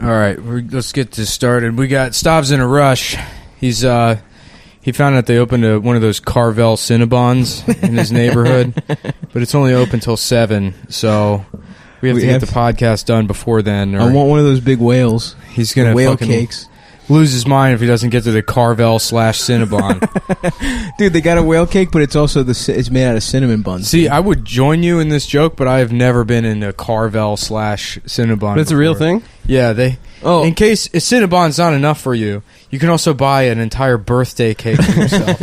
All right, let's get this started. We got Stav's in a rush. He found out they opened one of those Carvel Cinnabons in his neighborhood, but it's only open till 7, so we have to get the podcast done before then. I want one of those big whales. He's going to whale cakes. Lose his mind if he doesn't get to the Carvel/Cinnabon. Dude, they got a whale cake, but it's also it's made out of cinnamon buns. See, I would join you in this joke, but I have never been in a Carvel/Cinnabon. That's a real thing? Yeah, in case a Cinnabon's not enough for you, you can also buy an entire birthday cake for yourself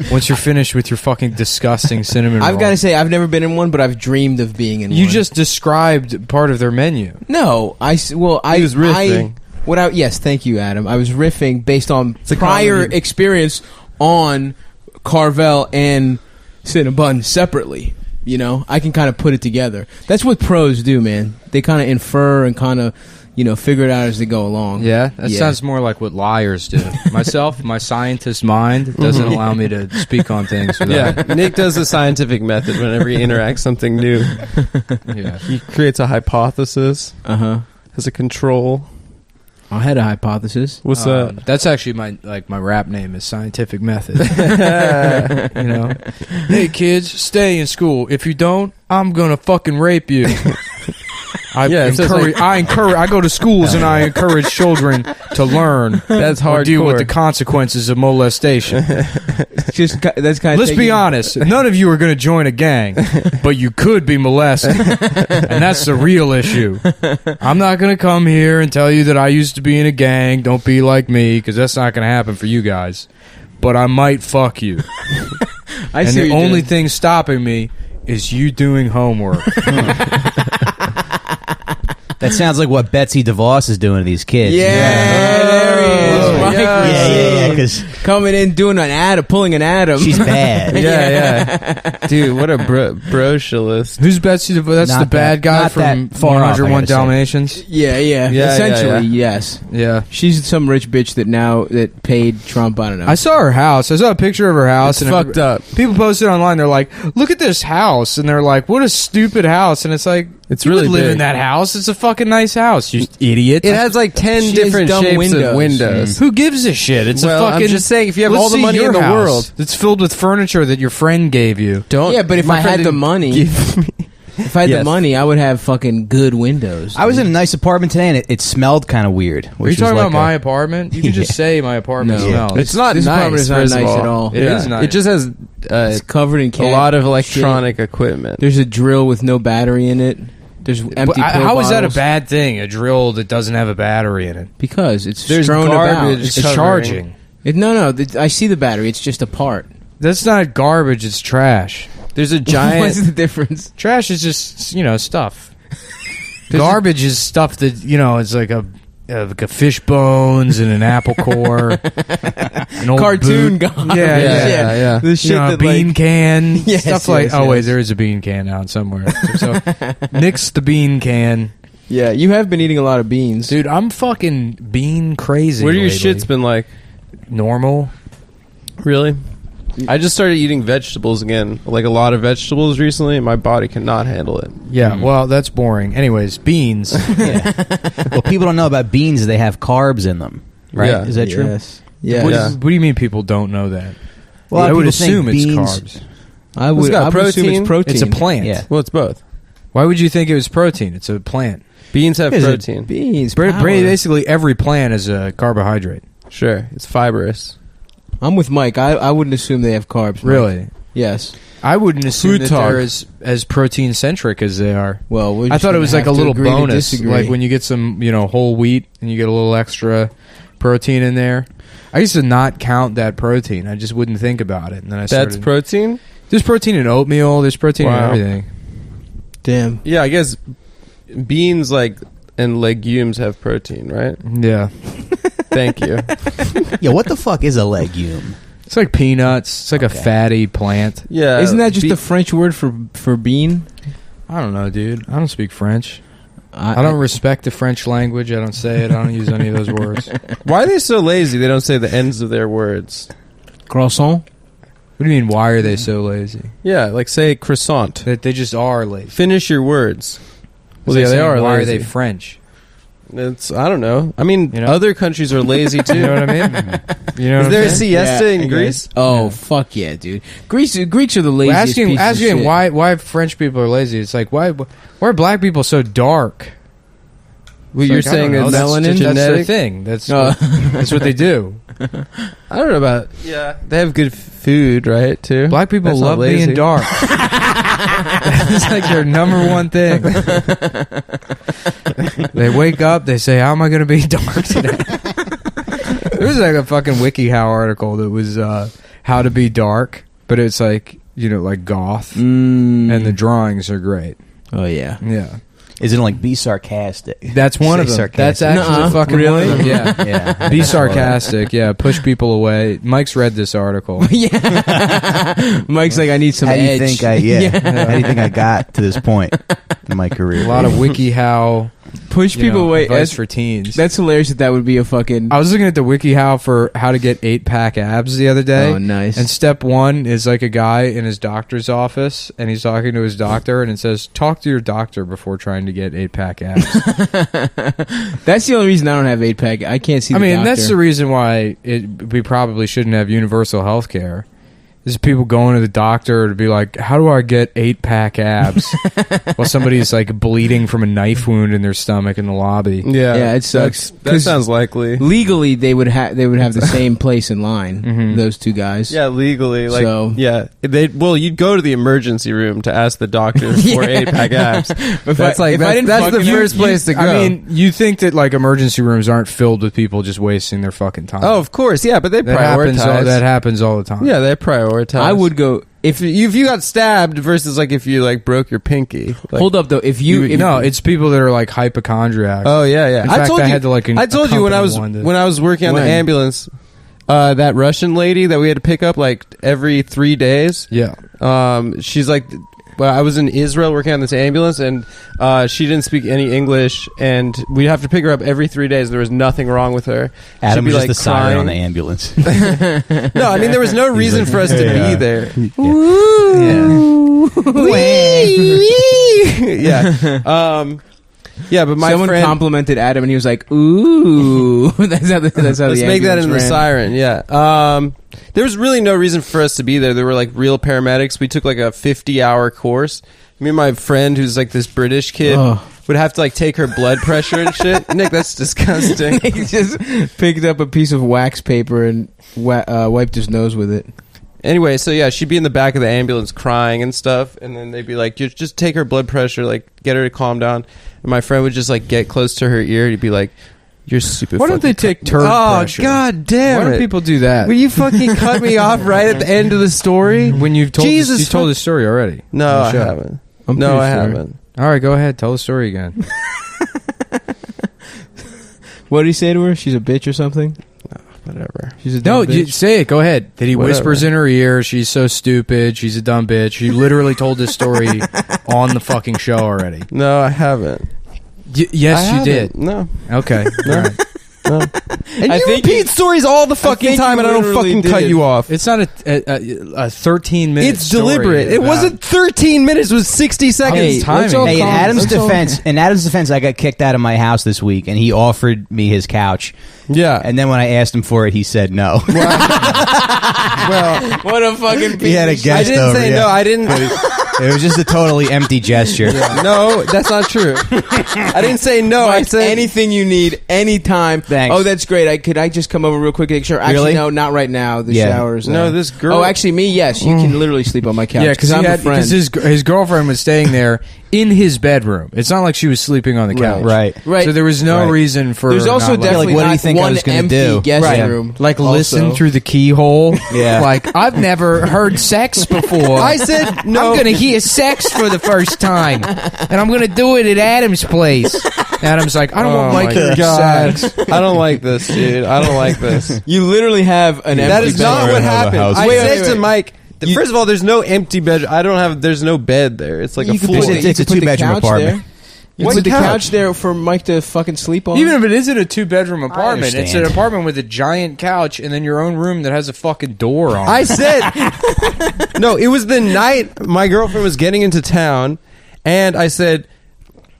once you're finished with your fucking disgusting cinnamon roll. I've got to say, I've never been in one, but I've dreamed of being in one. You just described part of their menu. No, I was riffing. Yes, thank you, Adam. I was riffing based on prior experience on Carvel and Cinnabon separately. You know, I can kind of put it together. That's what pros do, man. They kind of infer and kind of, figure it out as they go along. Yeah, that sounds more like what liars do. Myself, my scientist mind doesn't allow me to speak on things. Nick does the scientific method whenever he interacts something new. Yeah, he creates a hypothesis. Has a control. I had a hypothesis. What's that? That's actually my rap name is Scientific Method. Hey kids, stay in school. If you don't, I'm gonna fucking rape you. I go to schools and I encourage children to learn. That's hard. Deal with the consequences of molestation. Let's be honest. None of you are going to join a gang, but you could be molested, and that's the real issue. I'm not going to come here and tell you that I used to be in a gang. Don't be like me, because that's not going to happen for you guys. But I might fuck you. And the only thing stopping me is you doing homework. That sounds like what Betsy DeVos is doing to these kids. There he is. Mike. Yeah, because coming in, doing pulling an Adam. She's bad. Yeah. Dude, what a brocialist. Who's Betsy DeVos? That's Not the bad guy from 101 Dalmatians? Yeah. Essentially, yes. Yeah. She's some rich bitch that paid Trump, I don't know. I saw her house. I saw a picture of her house. It's fucked up. People posted online, they're like, look at this house. And they're like, what a stupid house. And it's like, it's you really would live big. in that house. It's a fucking nice house, you idiot. It has like 10 different shapes of windows. Who gives a shit? It's a fucking... I'm just saying, if you have all the money in the world... It's filled with furniture that your friend gave you. Yeah, but if I had the money... If I had the money, I would have fucking good windows. I was in a nice apartment today, and it smelled kind of weird. Are you talking about my apartment? You can just say my apartment smells. It's not this nice. Apartment is not nice at all. It is nice. It just has it's covered in a lot of electronic equipment. There's a drill with no battery in it. There's empty how is that a bad thing? A drill that doesn't have a battery in it? Because it's There's strewn about. It's charging. No. I see the battery. It's just a part. That's not garbage. It's trash. There's a giant... What's the difference? Trash is just, stuff. Garbage is stuff that, it's like a fish bones and an apple core. An old cartoon boot. garbage. Yeah. The shit a bean can. Yes, stuff like... Wait, there is a bean can out somewhere. So, nix the bean can. Yeah, you have been eating a lot of beans. Dude, I'm fucking bean crazy What are your lately. shits been like? Normal. Really? I just started eating vegetables again, like a lot of vegetables recently, and my body cannot handle it. Yeah, well, that's boring. Anyways, beans. Well, people don't know about beans; they have carbs in them, right? Yeah. Is that true? Yes. Yeah. What do you mean people don't know that? Well, I would people think assume it's beans- carbs. I would assume it's protein. It's a plant. Yeah. Well, it's both. Why would you think it was protein? It's a plant. Beans have protein. Beans. Basically, every plant is a carbohydrate. Sure, it's fibrous. I'm with Mike. I wouldn't assume they have carbs. Mike. Really? Yes. I wouldn't assume Food that talk. they're as protein centric as they are. Well, I thought it was like a little bonus, like when you get some whole wheat and you get a little extra protein in there. I used to not count that protein. I just wouldn't think about it, and then I started. That's protein? There's protein in oatmeal. There's protein in everything. Damn. Yeah, I guess beans and legumes have protein, right? Yeah. Thank you. Yeah, what the fuck is a legume? It's like peanuts. It's like a fatty plant. Yeah. Isn't that just the French word for bean? I don't know, dude. I don't speak French. I don't respect the French language. I don't say it. I don't use any of those words. Why are they so lazy? They don't say the ends of their words. Croissant? What do you mean, why are they so lazy? Yeah, like say croissant. They just are lazy. Finish your words. Well, It's yeah, like they saying, are why lazy. are they French? I don't know. I mean, other countries are lazy too. You know what I mean? Is there a siesta in Greece? Oh, fuck yeah, dude. Greeks are the laziest pieces of asking shit. why French people are lazy. It's like, why are black people so dark? Well, you're saying it's melanin? genetic? That's their thing. That's what they do. I don't know about... Yeah. They have good food, right, too? Black people That's love being dark. It's like their number one thing. They wake up, they say, how am I going to be dark today? There was like a fucking WikiHow article that was how to be dark, but it's like, like goth, and the drawings are great. Oh, yeah. Yeah. Isn't it like be sarcastic? That's one of them. Sarcastic. That's actually fucking really? one of them. Yeah. Yeah. Be sarcastic. Yeah. Push people away. Mike's read this article. Yeah. Mike's like, I need some How do you edge. think How do you think I got to this point in my career? A lot of WikiHow. Push people away. Advice for teens. That's hilarious that would be a fucking... I was looking at the WikiHow for how to get 8-pack abs the other day. Oh, nice. And step 1 is like a guy in his doctor's office, and he's talking to his doctor, and it says, talk to your doctor before trying to get 8-pack abs. That's the only reason I don't have 8-pack. I can't see the doctor. That's the reason why we probably shouldn't have universal health care. There's people going to the doctor to be like, how do I get 8-pack abs? While somebody's like bleeding from a knife wound in their stomach in the lobby. Yeah, it sucks. That sounds likely. Legally, they would have the same place in line. Those two guys. Yeah, legally. Like, So- yeah. You'd go to the emergency room to ask the doctor for 8-pack abs. That's the first place to go. I mean, you think that like emergency rooms aren't filled with people just wasting their fucking time. Oh, of course. Yeah, but they prioritize. That happens all the time. Yeah, they prioritize. I would go... If you got stabbed versus like if you like broke your pinky. Like, Hold up, though. It's people that are like hypochondriacs. Oh yeah. In fact, I told you when I was working on the ambulance, that Russian lady that we had to pick up like every 3 days. Yeah. She's like, well, I was in Israel working on this ambulance, and she didn't speak any English, and we'd have to pick her up every 3 days. There was nothing wrong with her. Adam was like just the siren on the ambulance. No, I mean there was no reason for us to be there. Yeah. Yeah, but my Someone friend complimented Adam, and he was like, "Ooh, that's how." Let's make that in the siren. Yeah. There was really no reason for us to be there. There were like real paramedics. We took like a 50-hour course. Me and my friend, who's like this British kid, would have to like take her blood pressure and shit. Nick, that's disgusting. He just picked up a piece of wax paper and wiped his nose with it. Anyway, so yeah, she'd be in the back of the ambulance crying and stuff, and then they'd be like, just take her blood pressure, like get her to calm down. And my friend would just like get close to her ear. He'd be like, "You're super." Why don't they take turd pressure? Oh, god damn it! Why don't people do that? Will you fucking cut me off right at the end of the story? When you've told you told the story already. No, I haven't. I haven't. All right, go ahead. Tell the story again. What did he say to her? She's a bitch or something? Whatever. She's a dumb bitch. Say it. Go ahead. That he Whatever. whispers in her ear, she's so stupid, she's a dumb bitch. You literally told this story on the fucking show already. No, I haven't. Yes, you did. No. Okay. No. All right. No. And you repeat stories all the fucking time, and I don't fucking cut you off. It's not a 13-minute It's deliberate. It wasn't 13 minutes. It was 60 seconds. Hey, in Adam's defense, I got kicked out of my house this week, and he offered me his couch. Yeah. And then when I asked him for it, he said no. Well, what a fucking piece he had a guest I didn't over, say no. I didn't. It was just a totally empty gesture. No, that's not true. I didn't say no. Mike, I said anything you need, anytime. Thanks. Oh, that's great. Could I just come over real quick? Sure. Actually, Really? no, not right now. The Yeah. shower's... No, this girl... Oh, actually, me, yes. You can literally sleep on my couch. Yeah, because I'm a friend. his girlfriend was staying there in his bedroom. It's not like she was sleeping on the couch. Right. So there was no Right. reason for There's her also not letting- definitely what do you not think I one was gonna empty do? guest Right. room. like also. listen through the keyhole. Yeah. Like, I've never heard sex before. I said no. I'm gonna hear sex for the first time, and I'm gonna do it at Adam's place. Adam's like, I don't want Mike to have sex. I don't like this, dude. I don't like this. You literally have an empty That is not bedroom. what happened. I Wait, said wait. to Mike, first of all, there's no empty bed. There's no bed there. It's like You a could full... put It's a put the two-bedroom couch apartment. there. You What put the couch? couch there for Mike to fucking sleep on. Even if it isn't a 2-bedroom apartment, it's an understand. apartment with a giant couch and then your own room that has a fucking door on. I said... No, it was the night my girlfriend was getting into town, and I said...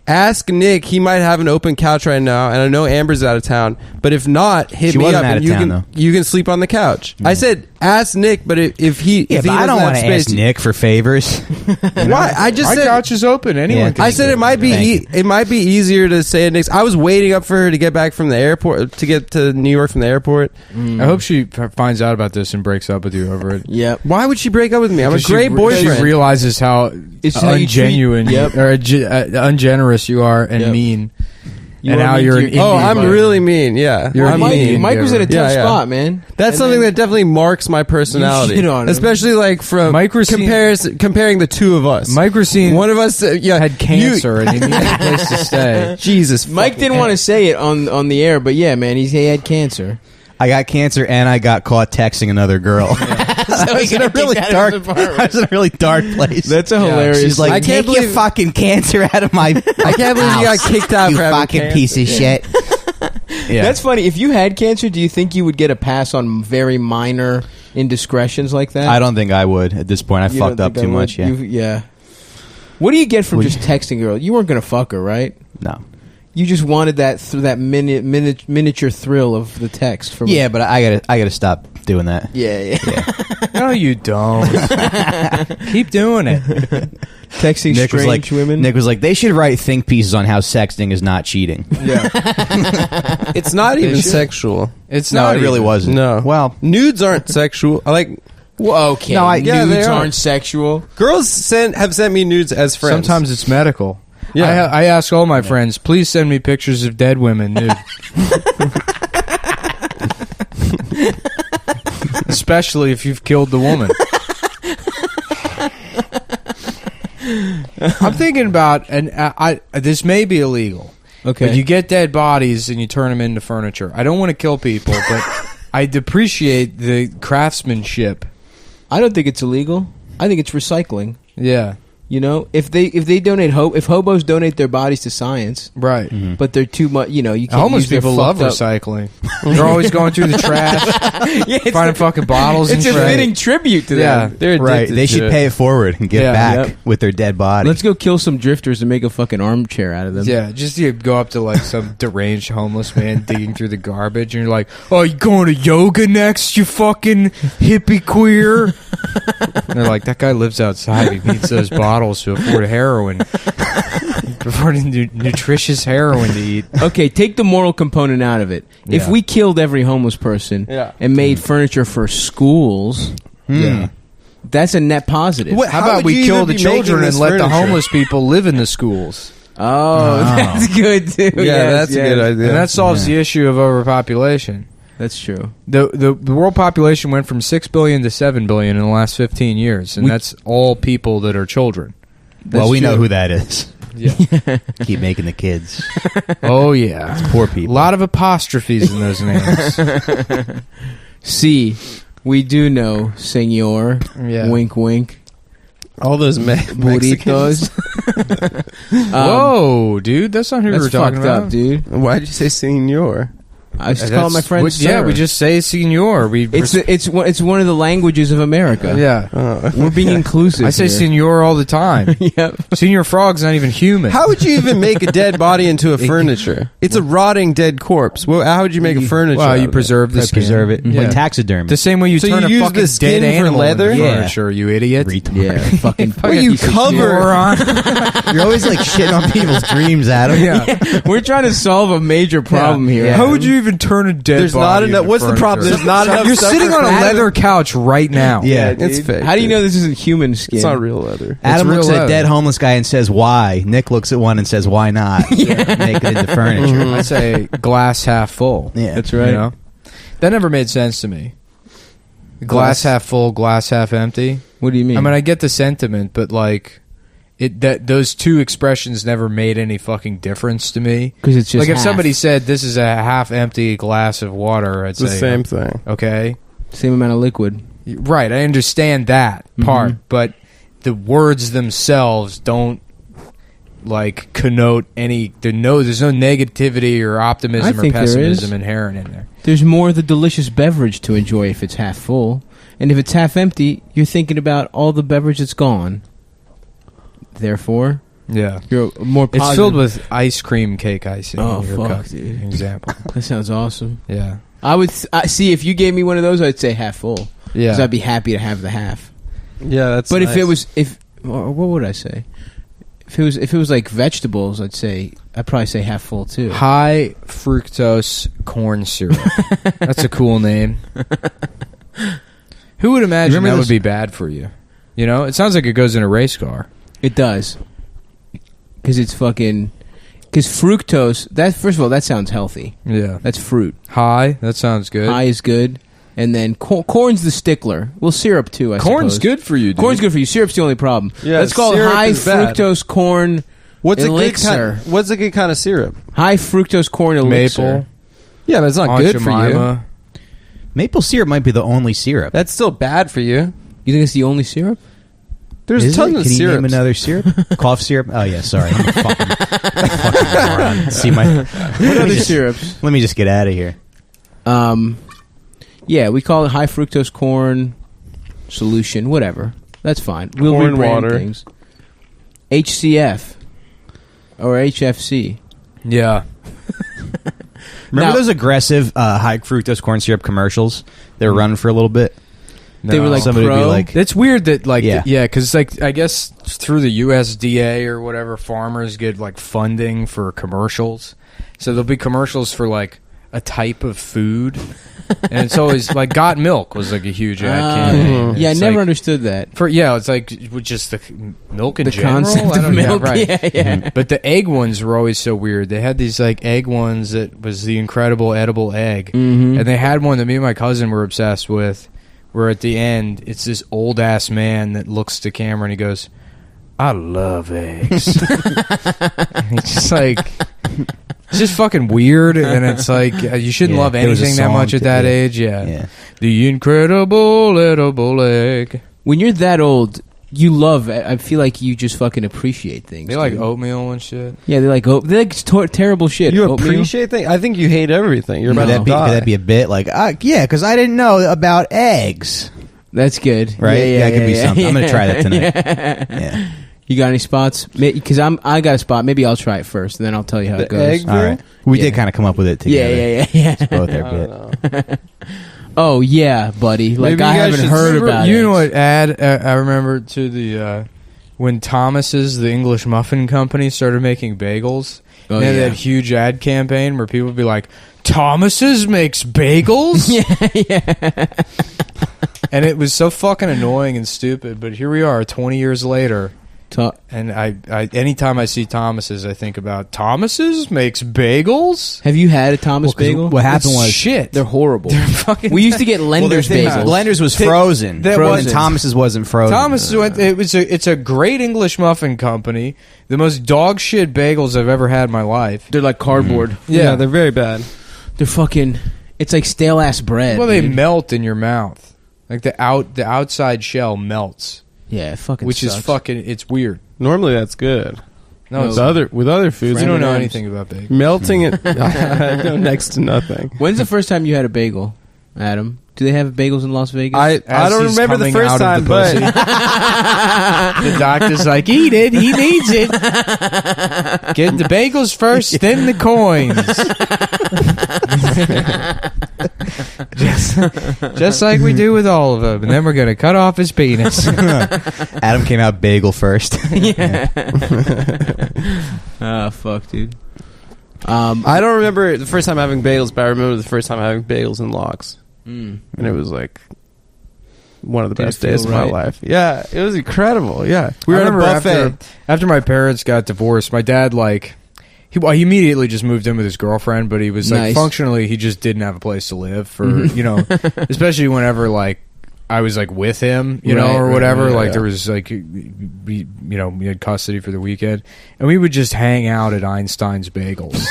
ask Nick. He might have an open couch right now, and I know Amber's out of town. But if not, hit me up, and you can sleep on the couch. I said ask Nick, but if he but I don't want to ask Nick for favors. Why? I just my said couch is open. Anyone can. I said it might be easier to say it Nick's. I was waiting up for her to get back from the airport, to get to New York from the airport. I hope she finds out about this and breaks up with you over it. Yeah. Why would she break up with me? I'm a great boyfriend. She realizes how ungenuine or ungenerous you are and mean. And now you're an I'm really mean. Yeah, Mike was in a tough spot, man. That's something that definitely marks my personality, you shit on him. especially like from comparing the two of us. Mike Racine, one of us, had cancer and he needed a place to stay. Jesus, Mike didn't want to say it on the air, but yeah, man, he had cancer. I got cancer and I got caught texting another girl. So I was in a really dark place. That's a hilarious. She's like, I can't believe your fucking cancer out of my. I can't believe you got kicked out. You fucking piece of shit. Yeah. That's funny. If you had cancer, do you think you would get a pass on very minor indiscretions like that? I don't think I would at this point. I fucked up too much. Yeah. What do you get from just texting a girl? You weren't gonna fuck her, right? No. You just wanted that miniature thrill of the text. But I gotta stop doing that. Yeah. No, you don't. Keep doing it. Texting strange women. Nick was like, they should write think pieces on how sexting is not cheating. Yeah. It's not even sexual. It's not. It really wasn't. No. Well, nudes aren't sexual. I like. Well, okay. No, nudes aren't sexual. Girls have sent me nudes as friends. Sometimes it's medical. Yeah, I ask all my friends, please send me pictures of dead women nude. Especially if you've killed the woman. I'm thinking about, and this may be illegal. Okay, but you get dead bodies and you turn them into furniture. I don't want to kill people, but I appreciate the craftsmanship. I don't think it's illegal. I think it's recycling. Yeah. You know, if they donate if hobos donate their bodies to science, right? But they're too much. You know, you can't. Homeless people love recycling. They're always going through the trash, finding fucking bottles. It's and a fitting tribute to them. They're right. They should pay it forward and give back with their dead body. Let's go kill some drifters and make a fucking armchair out of them. Yeah, just go up to like some deranged homeless man digging through the garbage, and you're like, "Oh, you going to yoga next? You fucking hippie queer." And they're like, "That guy lives outside. He needs those bottles to afford heroin, nutritious heroin to eat." Okay, take the moral component out of it. Yeah. If we killed every homeless person and made furniture for schools, that's a net positive. How about we kill the children and let the homeless people live in the schools? Oh, that's good too. Yeah, that's a good idea. And that solves the issue of overpopulation. That's true. The world population went from 6 billion to 7 billion in the last 15 years, and that's all people that are children. Well, we know who that is. Yeah. Keep making the kids. Oh, yeah. It's poor people. A lot of apostrophes in those names. See, we do know, senor. Yeah. Wink, wink. All those burritos. Whoa, dude. That's not who we were talking about. Up, dude. Why'd you say senor? I just call my friend sir. Yeah, we just say senor. It's one of the languages of America. Yeah. We're being inclusive. I say senor all the time. Yep. Senor Frog's not even human. How would you even make a dead body into a furniture? It's a rotting dead corpse. Well, how would you make a furniture? Well, you preserve the skin. Preserve it. Like taxidermy. The same way you turn a fucking dead animal into furniture, you idiot. Yeah. Fucking you cover on. You're always like shitting on people's dreams, Adam. Yeah. We're trying to solve a major problem here. Yeah. How would you even turn a dead There's not enough. What's the problem? There's not enough. You're sitting on a leather couch right now. Yeah, it's fake. How do you know this isn't human skin? It's not real leather. Adam looks at a dead homeless guy and says, "Why?" Nick looks at one and says, "Why not?" Make it into furniture. I say glass half full. Yeah, that's right. You know? That never made sense to me. Glass half full, glass half empty. What do you mean? I mean, I get the sentiment, but like, those two expressions never made any fucking difference to me. Because it's just like if somebody said this is a half empty glass of water, I'd say the same thing. Okay, same amount of liquid. Right, I understand that part, but the words themselves don't like connote any. There's no negativity or optimism or pessimism inherent in there. There's more of the delicious beverage to enjoy if it's half full, and if it's half empty, you're thinking about all the beverage that's gone. Therefore, Yeah. You're more positive. It's filled with ice cream cake icing. Oh, in your fuck, cup, dude. Example. That sounds awesome. Yeah. I would see if you gave me one of those, I'd say half full. Yeah. Because I'd be happy to have the half. Yeah, that's. But nice. what would I say? If it was like vegetables, I'd probably say half full too. High fructose corn syrup. That's a cool name. Who would imagine that would be bad for you? You know, it sounds like it goes in a race car. It does. Because it's fucking... Because fructose, first of all, that sounds healthy. Yeah. That's fruit. High, that sounds good. High is good. And then corn's the stickler. Well, syrup too, I Corn's suppose. good for you, dude. Corn's good for you. Syrup's the only problem. Yeah, let's call it syrup high is bad. fructose corn elixir. What's a good kind of syrup? High fructose corn elixir. Maple. Yeah, but it's not good for you. Maple syrup might be the only syrup. That's still bad for you. You think it's the only syrup? There's tons of Can you syrups. name another syrup? Cough syrup? Oh, yeah, sorry. I'm a fucking moron. See my... What other syrups? Let me just get out of here. Yeah, we call it high fructose corn solution, whatever. That's fine. We'll Corn rebrand water. things. HCF or HFC. Yeah. Remember Now- those aggressive high fructose corn syrup commercials? They were running for a little bit. They were like Somebody would be pro. like, It's weird that, like, Yeah. because, like, I guess through the USDA or whatever, farmers get, like, funding for commercials. So there'll be commercials for, like, a type of food. And it's always, like, Got Milk was, like, a huge ad campaign. Yeah, I It's never like, understood that. it's like with just the milk in The general. concept I of don't know, milk. right. Yeah. But the egg ones were always so weird. They had these like egg ones that was the incredible edible egg, and they had one that me and my cousin were obsessed with. Where at the end, it's this old ass man that looks to camera and he goes, "I love eggs." It's just like. It's just fucking weird, and it's like you shouldn't love there was a anything that song much at to- that yeah. age. Yeah. Yeah. The incredible edible egg. When you're that old, you love. I feel like you just fucking appreciate things. They like dude. oatmeal and shit. Yeah, they like terrible shit. You Oatmeal. appreciate things? I think you hate everything. You're No. about to die. could that be a bit like, yeah, because I didn't know about eggs. That's good, Right? Yeah, That could be something. I'm going to try that tonight. Yeah. Yeah. You got any spots? Because I got a spot. Maybe I'll try it first, and then I'll tell you how it The goes. egg All right. We Yeah. did kind of come up with it together. Yeah. It's both our I bit. don't know. Oh yeah, buddy. Like Maybe I you guys haven't should heard remember- about You it. know what ad I remember to the when Thomas's, the English muffin company, started making bagels. Oh, they had yeah. that huge ad campaign where people would be like, "Thomas's makes bagels." Yeah. And it was so fucking annoying and stupid. But here we are, 20 years later. And I anytime I see Thomas's, I think about Thomas's makes bagels. Have you had a Thomas bagel? What happened It's was shit. They're horrible. They're fucking. We used to get Lender's bagels. Blenders was frozen. that Frozen. wasn't- Thomas's wasn't frozen. Thomas went. It's a great English muffin company. The most dog shit bagels I've ever had in my life. They're like cardboard. Yeah, they're very bad. They're fucking. It's like stale ass bread. Well, they dude. melt in your mouth. Like the outside shell melts, Yeah, it fucking. which is sucks. fucking. It's weird. Normally that's good. No, it's With other foods, you don't know M&Ms. anything about bagels. melting it. I know next to nothing. When's the first time you had a bagel, Adam? Do they have bagels in Las Vegas? I don't he's remember the coming first out of time, the but The doctor's like, eat it. He needs it. Get the bagels first, then the coins. just like we do with all of them. And then we're going to cut off his penis. Adam came out bagel first. Oh fuck, dude. I don't remember the first time having bagels, but I remember the first time having bagels and lox, and it was like one of the Did it best days of feel my right? life. Yeah, it was incredible. Yeah, we were I at a remember buffet. after my parents got divorced, my dad he immediately just moved in with his girlfriend, but he was like Nice. functionally he just didn't have a place to live for especially whenever like I was like with him, Right, or whatever. right, like yeah. there was like we had custody for the weekend, and we would just hang out at Einstein's Bagels.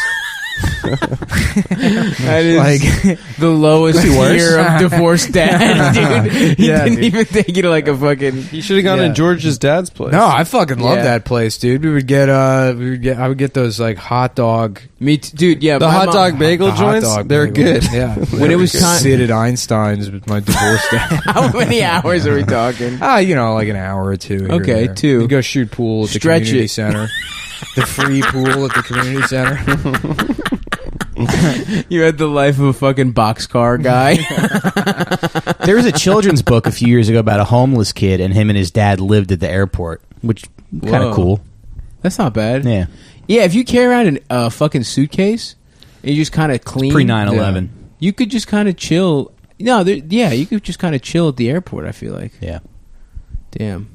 That is like the lowest tier of divorced dad, dude. He didn't even take you to like a fucking. He should have gone to George's dad's place. No, I fucking love that place, dude. I would get those like hot dog. Me too, dude. Yeah, the hot dog bagel joints. They're good. Yeah, when it was time. Sit at Einstein's with my divorced dad. How many hours are we talking? Like an hour or two. Okay, 2. You go shoot pool at the community center. The free pool at the community center. You had the life of a fucking boxcar guy. There was a children's book a few years ago about a homeless kid, and him and his dad lived at the airport, which kind of cool. That's not bad. Yeah. Yeah, if you carry around a fucking suitcase and you just kind of clean. Pre 9/11. You could just kind of chill. No, you could just kind of chill at the airport, I feel like. Yeah. Damn.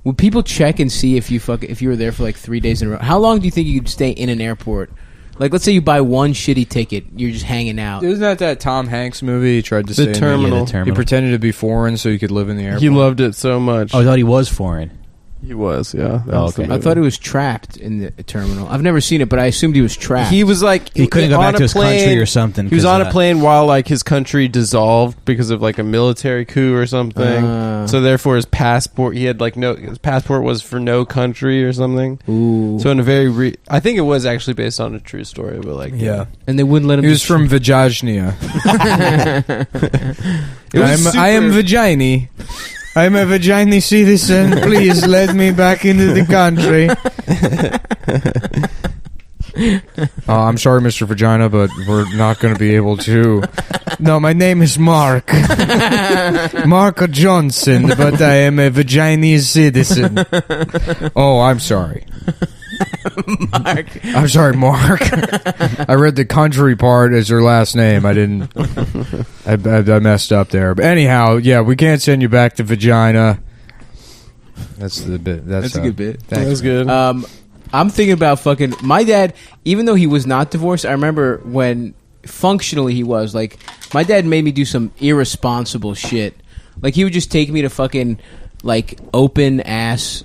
Would people check and see if you were there for like 3 days in a row? How long do you think you could stay in an airport? Like, let's say you buy one shitty ticket, you're just hanging out. Isn't that Tom Hanks movie? He tried to stay the terminal. He pretended to be foreign so he could live in the airport. He loved it so much. Oh, I thought he was foreign. He was, yeah. Okay. I thought he was trapped in the terminal. I've never seen it, but I assumed he was trapped. He was like... He couldn't go back to his country or something. He was on a plane while like his country dissolved because of like a military coup or something. So therefore his passport... He had like his passport was for no country or something. Ooh. So in a very... I think it was actually based on a true story, but like... Yeah. And they wouldn't let him... He was from Vajajnia. I am Vajini. I'm a Vajini citizen. Please let me back into the country. I'm sorry, Mr. Vagina, but we're not going to be able to. No, my name is Mark. Mark Johnson, but I am a Vajini citizen. Oh, I'm sorry. Mark. I'm sorry, Mark. I read the country part as her last name. I didn't. I messed up there. But anyhow, yeah, we can't send you back to Vagina. That's the bit. That's a good bit. That was good. I'm thinking about fucking my dad. Even though he was not divorced, I remember when functionally he was. Like, my dad made me do some irresponsible shit. Like, he would just take me to fucking like open ass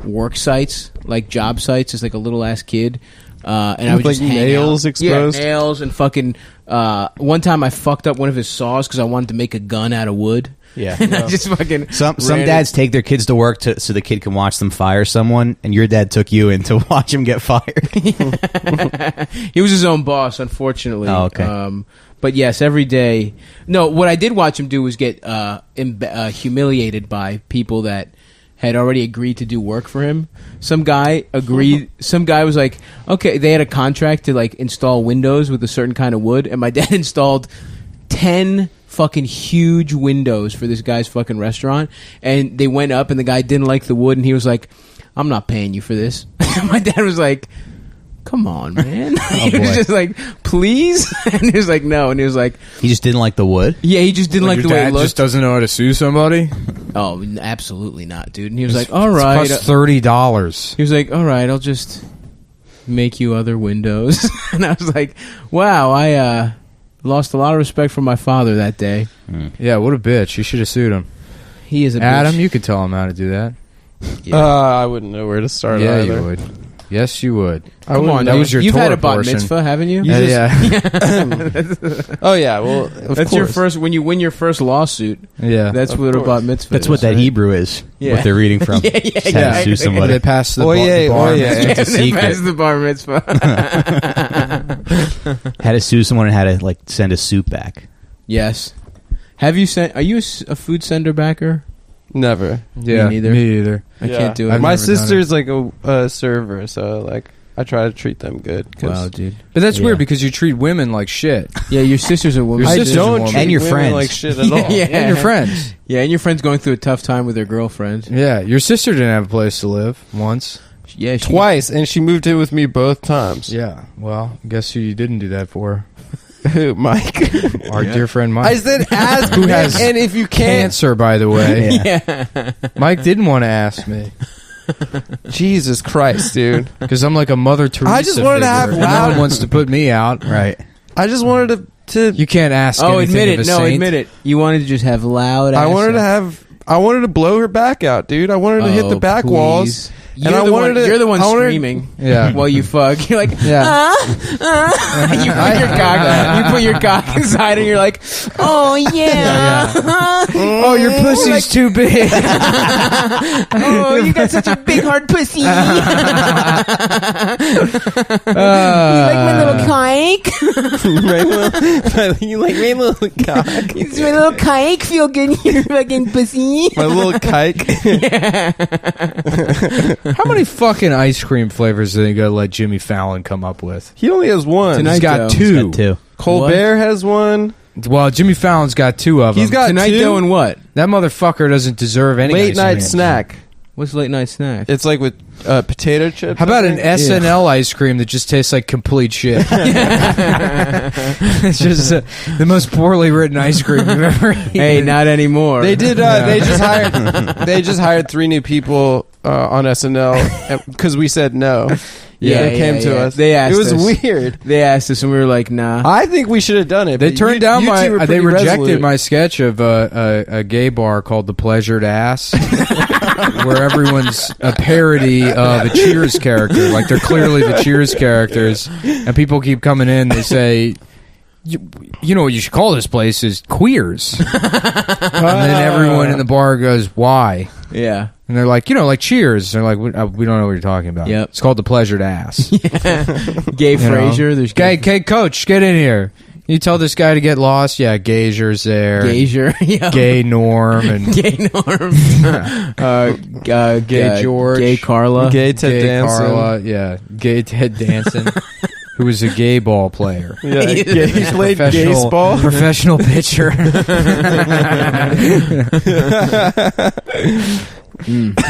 work sites, like job sites, as like a little ass kid. And I would like just hang nails out. exposed. Yeah, nails and fucking. One time I fucked up one of his saws because I wanted to make a gun out of wood. Yeah, and I just fucking. Some dads take their kids to work so the kid can watch them fire someone, and your dad took you in to watch him get fired. He was his own boss, unfortunately. Oh, okay. But yes, every day. No, what I did watch him do was get humiliated by people that had already agreed to do work for him. Some guy agreed. Some guy was like, okay, they had a contract to like install windows with a certain kind of wood, and my dad installed 10 fucking huge windows for this guy's fucking restaurant, and they went up, and the guy didn't like the wood, and he was like, I'm not paying you for this. My dad was like, come on, man. He was just like, please? And he was like, no. And he was like... He just didn't like the wood? Yeah, he just didn't like the way it looked. Just doesn't know how to sue somebody? Oh, absolutely not, dude. And he was like, all right. It costs $30. He was like, all right, I'll just make you other windows. And I was like, wow, I lost a lot of respect from my father that day. Yeah, what a bitch. You should have sued him. He is a Adam, bitch. you could tell him how to do that. Yeah. I wouldn't know where to start either. You would. Yes, you would. Come on, that was your You've had a Torah bat portion. mitzvah, haven't you? Yeah. Oh yeah, well, of That's course. your first when you win your first lawsuit. Yeah. That's Of what a course. bat mitzvah. That's is, what that right? Hebrew is. Yeah. What they're reading from. Yeah, Just had exactly. to sue somebody. They passed the, Oye, the bar. oye. It's a They secret. passed the bar mitzvah. Had to sue someone and had to like send a suit back. Yes. Have you sent? Are you a food sender backer? Never. Yeah, Me neither. Me either. I can't do it. I've My never done sister's like a server, so like I try to treat them good. 'cause Wow, dude. But that's Yeah. weird because you treat women like shit. Yeah, your sister's a woman. Your I sister's a don't woman. treat And your women friends. like shit at all. Yeah. And your friends. Yeah, and your friend's going through a tough time with her girlfriend. Yeah, your sister didn't have a place to live once. Yeah, Twice, and she moved in with me both times. Yeah, well, guess who you didn't do that for? Who, Mike? Our dear friend Mike. I said ask Who me, has and if you can't, Cancer, by the way. Yeah. Mike didn't want to ask me Jesus Christ, dude. because I'm like a Mother Teresa. I just wanted to have figure, and no loud- one wants to put me out. Right. I just wanted to You can't ask. Oh, anything admit of it. a No, saint. admit it. You wanted to just have loud. I wanted to blow her back out, dude. I wanted to hit the back walls You're the one screaming while you fuck. You're like, you put your cock inside and you're like, oh yeah. Oh, your pussy's too big. Oh, you got such a big hard pussy. You like my little kike? You like my little cock? Does my little kike feel good in your fucking pussy? My little kike. How many fucking ice cream flavors are they gonna let Jimmy Fallon come up with? He only has one. He's got two. Colbert has one. Well, Jimmy Fallon's got two of them. He's got Tonight two. Dough and what? That motherfucker doesn't deserve any Late ice night cream. snack. What's late night snack? It's like with potato chips. How about an SNL ice cream that just tastes like complete shit? It's just the most poorly written ice cream you've ever eaten. Hey, not anymore. They did. They just hired 3 new people on SNL because we said no. They came to us. They asked us. It was weird. They asked us, and we were like, "Nah." I think we should have done it. They turned down they rejected resolute. my sketch of a gay bar called The Pleasured Ass, where everyone's a parody of a Cheers character. Like, they're clearly the Cheers characters, and people keep coming in. They say, you know what you should call this place is Queers. And then everyone in the bar goes, why? Yeah. And they're like, like Cheers. They're like, we don't know what you're talking about. Yep. It's called The Pleasured Ass. Gay Frazier. There's Gay Coach, get in here. You tell this guy to get lost? Yeah, Gazier's there. Gazier. Yeah. Gay Norm. And Gay Norm. Gay George. Gay Carla. Gay Ted Danson. Carla, yeah. Gay Ted Danson. Who was a gay ball player. Yeah, he played gay ball. Professional pitcher.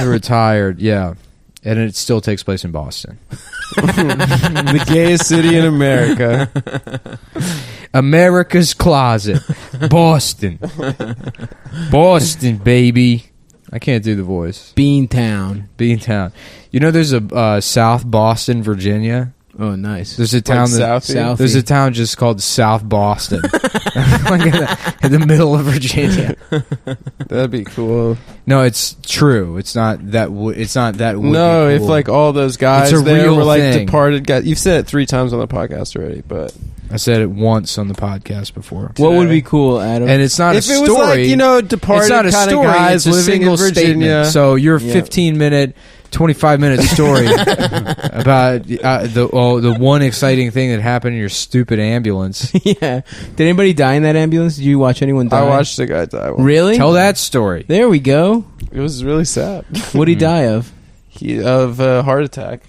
Retired, yeah. And it still takes place in Boston. The gayest city in America. America's Closet. Boston. Boston, baby. I can't do the voice. Beantown. There's a South Boston, Virginia. Oh, nice. There's a town there's a town just called South Boston, like in the middle of Virginia. That'd be cool. No, it's true. It's not that. It's not that. No, if like all those guys it's a there real were like thing. departed guys. You've said it 3 times on the podcast already, but I said it once on the podcast before. What would be cool, Adam? And it's not if a story. It was like departed it's not a kind story. of guys it's a living single in Virginia. Statement. So your 15-minute. 25-minute story about the one exciting thing that happened in your stupid ambulance. Yeah. Did anybody die in that ambulance? Did you watch anyone die? I watched a guy die. Really? Tell that story. There we go. It was really sad. What did he die of? Of a heart attack.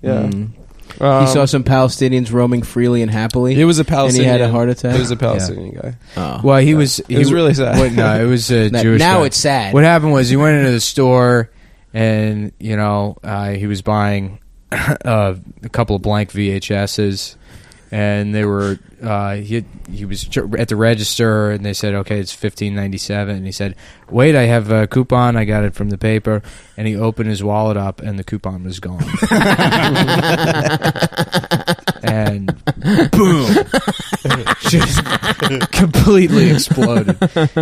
Yeah. He saw some Palestinians roaming freely and happily. It was a Palestinian. And he had a heart attack? It was a Palestinian guy. Oh. Well, he was... It was really sad. No, it was a Jewish Now guy. it's sad. What happened was he went into the store and, he was buying a couple of blank VHSs. And they were... he was at the register and they said, okay, it's $15.97. And he said, wait, I have a coupon. I got it from the paper. And he opened his wallet up and the coupon was gone. And boom. Just completely exploded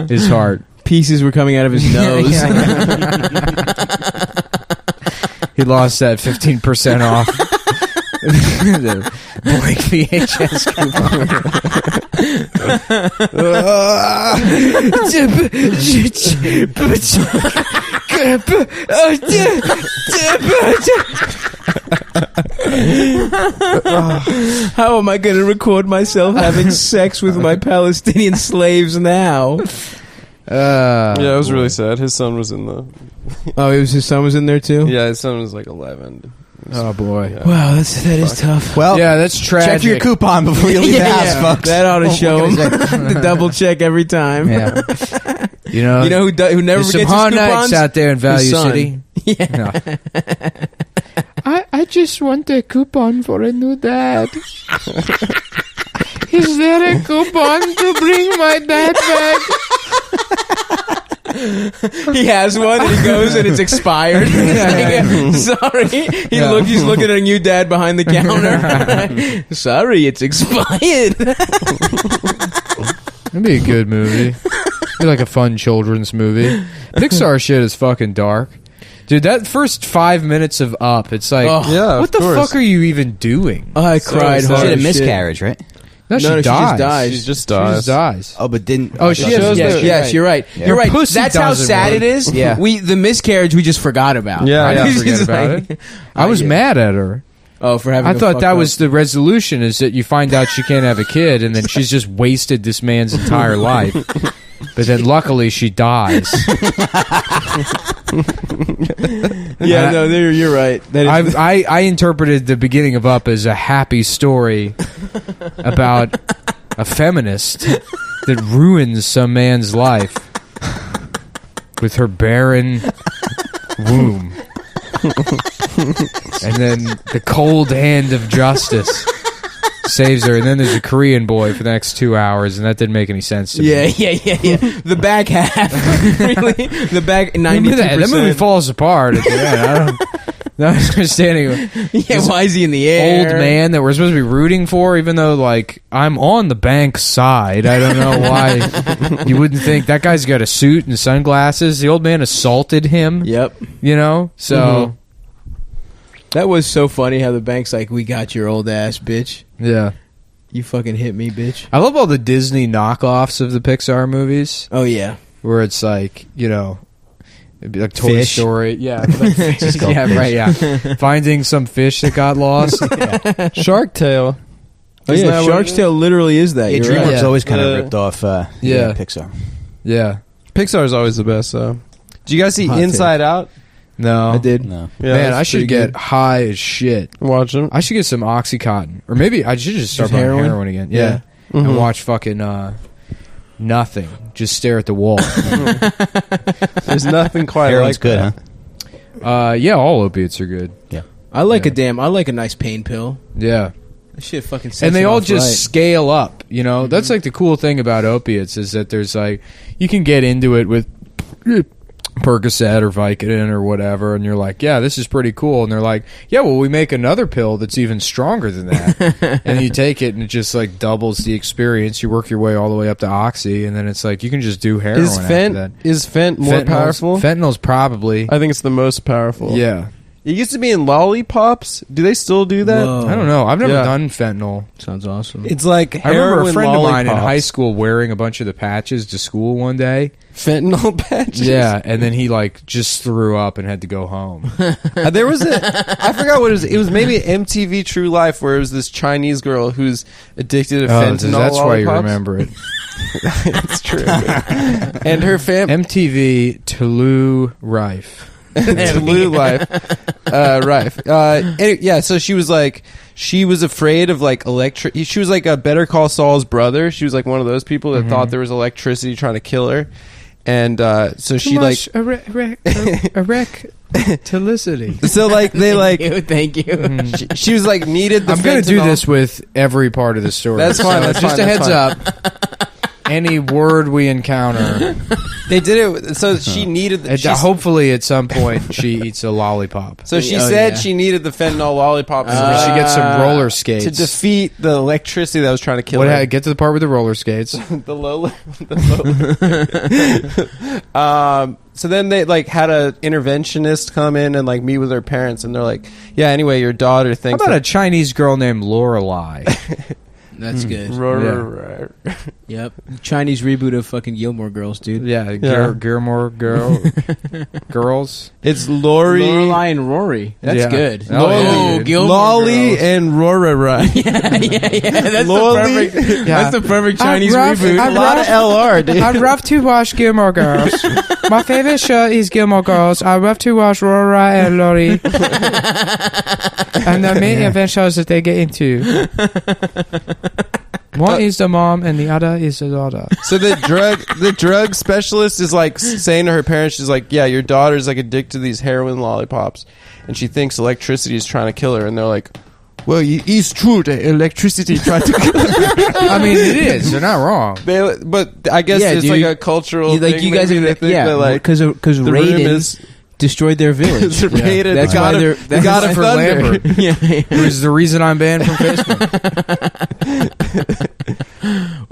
his heart. Pieces were coming out of his nose. He lost that 15% off. The blank VHS How am I going to record myself having sex with my Palestinian slaves now? Yeah, it was really sad. His son was in the... Oh, his son was in there too? Yeah, his son was like 11. Oh boy! Yeah. Wow, that is tough. Well, yeah, that's tragic. Check your coupon before you leave the house, folks. That ought to show him the double check every time. Yeah. You know who never there's forgets some his hot coupons? nights out there in Value son. City. Yeah. No. I just want a coupon for a new dad. Is there a coupon to bring my dad back? He has one and he goes and it's expired. Sorry. He's looking at a new dad behind the counter. Sorry, it's expired. That'd be a good movie. Be like a fun children's movie. Pixar shit is fucking dark. Dude, that first 5 minutes of Up, it's like, what the fuck are you even doing? I cried hard. She had a miscarriage, right? No, she dies. She just dies. Oh, but didn't... Oh, she has... Yes, you're right. Yeah. You're right. Pussy That's how sad work. it is. Yeah. The miscarriage we just forgot about. Yeah, I didn't forget Just about like- it. I was mad at her. Oh, for having I a thought fucked that up- was the resolution, is that you find out she can't have a kid, and then she's just wasted this man's entire life. But then luckily she dies. Yeah, no, you're right. That is I interpreted the beginning of Up as a happy story about a feminist that ruins some man's life with her barren womb. And then the cold hand of justice saves her, and then there's a Korean boy for the next 2 hours, and that didn't make any sense to me. Yeah. The back half, really. The back 92%. That movie falls apart at the end. I don't not understanding. Yeah, why is he in the air? Old man that we're supposed to be rooting for, even though, like, I'm on the bank's side. I don't know why you wouldn't think that guy's got a suit and sunglasses. The old man assaulted him. Yep. You know? So... That was so funny how the bank's like, we got your old ass, bitch. Yeah. You fucking hit me, bitch. I love all the Disney knockoffs of the Pixar movies. Oh, yeah. Where it's like, you know, it'd be like Toy Fish. Story. Yeah. Yeah, right, yeah. Finding some fish that got lost. Yeah. Shark Tale. Oh, Isn't yeah, that Shark's what- Tale literally is that. Yeah, You're DreamWorks right. always kind of ripped off Pixar. Yeah. Pixar's always the best, though. Did you guys see Hot Inside Out? No. I did. No. Yeah, Man, that's I should pretty get good. high as shit. Watch them. I should get some Oxycontin. Or maybe I should just start Just buying heroin? heroin again. Yeah. Mhm. And watch fucking nothing. Just stare at the wall. There's nothing quite Heroin's like good, that. huh? Yeah, all opiates are good. I like Yeah. I like a nice pain pill. Yeah. That shit fucking sets And they it all off just right. scale up, you know? That's like the cool thing about opiates is that there's like, you can get into it with Percocet or Vicodin or whatever, and you're like, yeah, this is pretty cool. And they're like, yeah, well, we make another pill that's even stronger than that. And you take it, and it just like doubles the experience. You work your way all the way up to Oxy, and then it's like, you can just do heroin Is after that. Fent more powerful? Fentanyl's probably. I think it's the most powerful. Yeah. It used to be in lollipops. Do they still do that? Whoa. I don't know. I've never Yeah. done fentanyl. Sounds awesome. It's like I remember a heroin friend of mine in lollipops. high school wearing a bunch of the patches to school one day. Fentanyl patches. Yeah, and then he like just threw up and had to go home. There was I forgot what it was. It was maybe MTV True Life where it was this Chinese girl who's addicted to fentanyl. That's why you lollipops. remember it. That's true. And her MTV Toulouse Rife. Blue Life, Rife. Yeah, so she was like, she was afraid of like She was like a Better Call Saul's brother. She was like one of those people that thought there was electricity trying to kill her, and so she like erecticity. so like they like Thank you. she was like needed. The I'm going to do fentanyl. this with every part of the story. That's fine. So That's just fine, a that's heads fine. up. Any word we encounter, They did it. So she needed. hopefully at some point she eats a lollipop. So she Oh, said yeah. she needed the fentanyl lollipop She gets some roller skates to defeat the electricity that was trying to kill her. Get to the part with the roller skates. the low. So then they like had a interventionist come in and like meet with her parents, and they're like, "Yeah, anyway, your daughter How thinks about a Chinese girl named Lorelai? That's good. Yeah. Yep. Chinese reboot of fucking Gilmore Girls, dude. Yeah, Gilmore girls. It's Lori, Lorelai and Rory. That's Yeah. good. Oh, yeah, dude. Gilmore Lolly, Girls. and Rora. yeah. That's Lolly. the perfect. That's the perfect Chinese reboot. A lot of LR, dude. I'd love to watch Gilmore Girls. My favorite show is Gilmore Girls. I love to watch Rora and Lori. And the main adventures that they get into. One is the mom and the other is the daughter. So the drug specialist is like saying to her parents, she's like, "Yeah, your daughter's like addicted to these heroin lollipops, and she thinks electricity is trying to kill her." And they're like, "Well, it's true that electricity tried to kill her." I mean, it is. They're not wrong. But I guess Yeah, it's dude. like a cultural Like thing. you guys, maybe they think that, like because the room Raiden is destroyed their village. Raiden. That's why they're. The God of for Thunder. Lambert. yeah. It was the reason I'm banned from Facebook.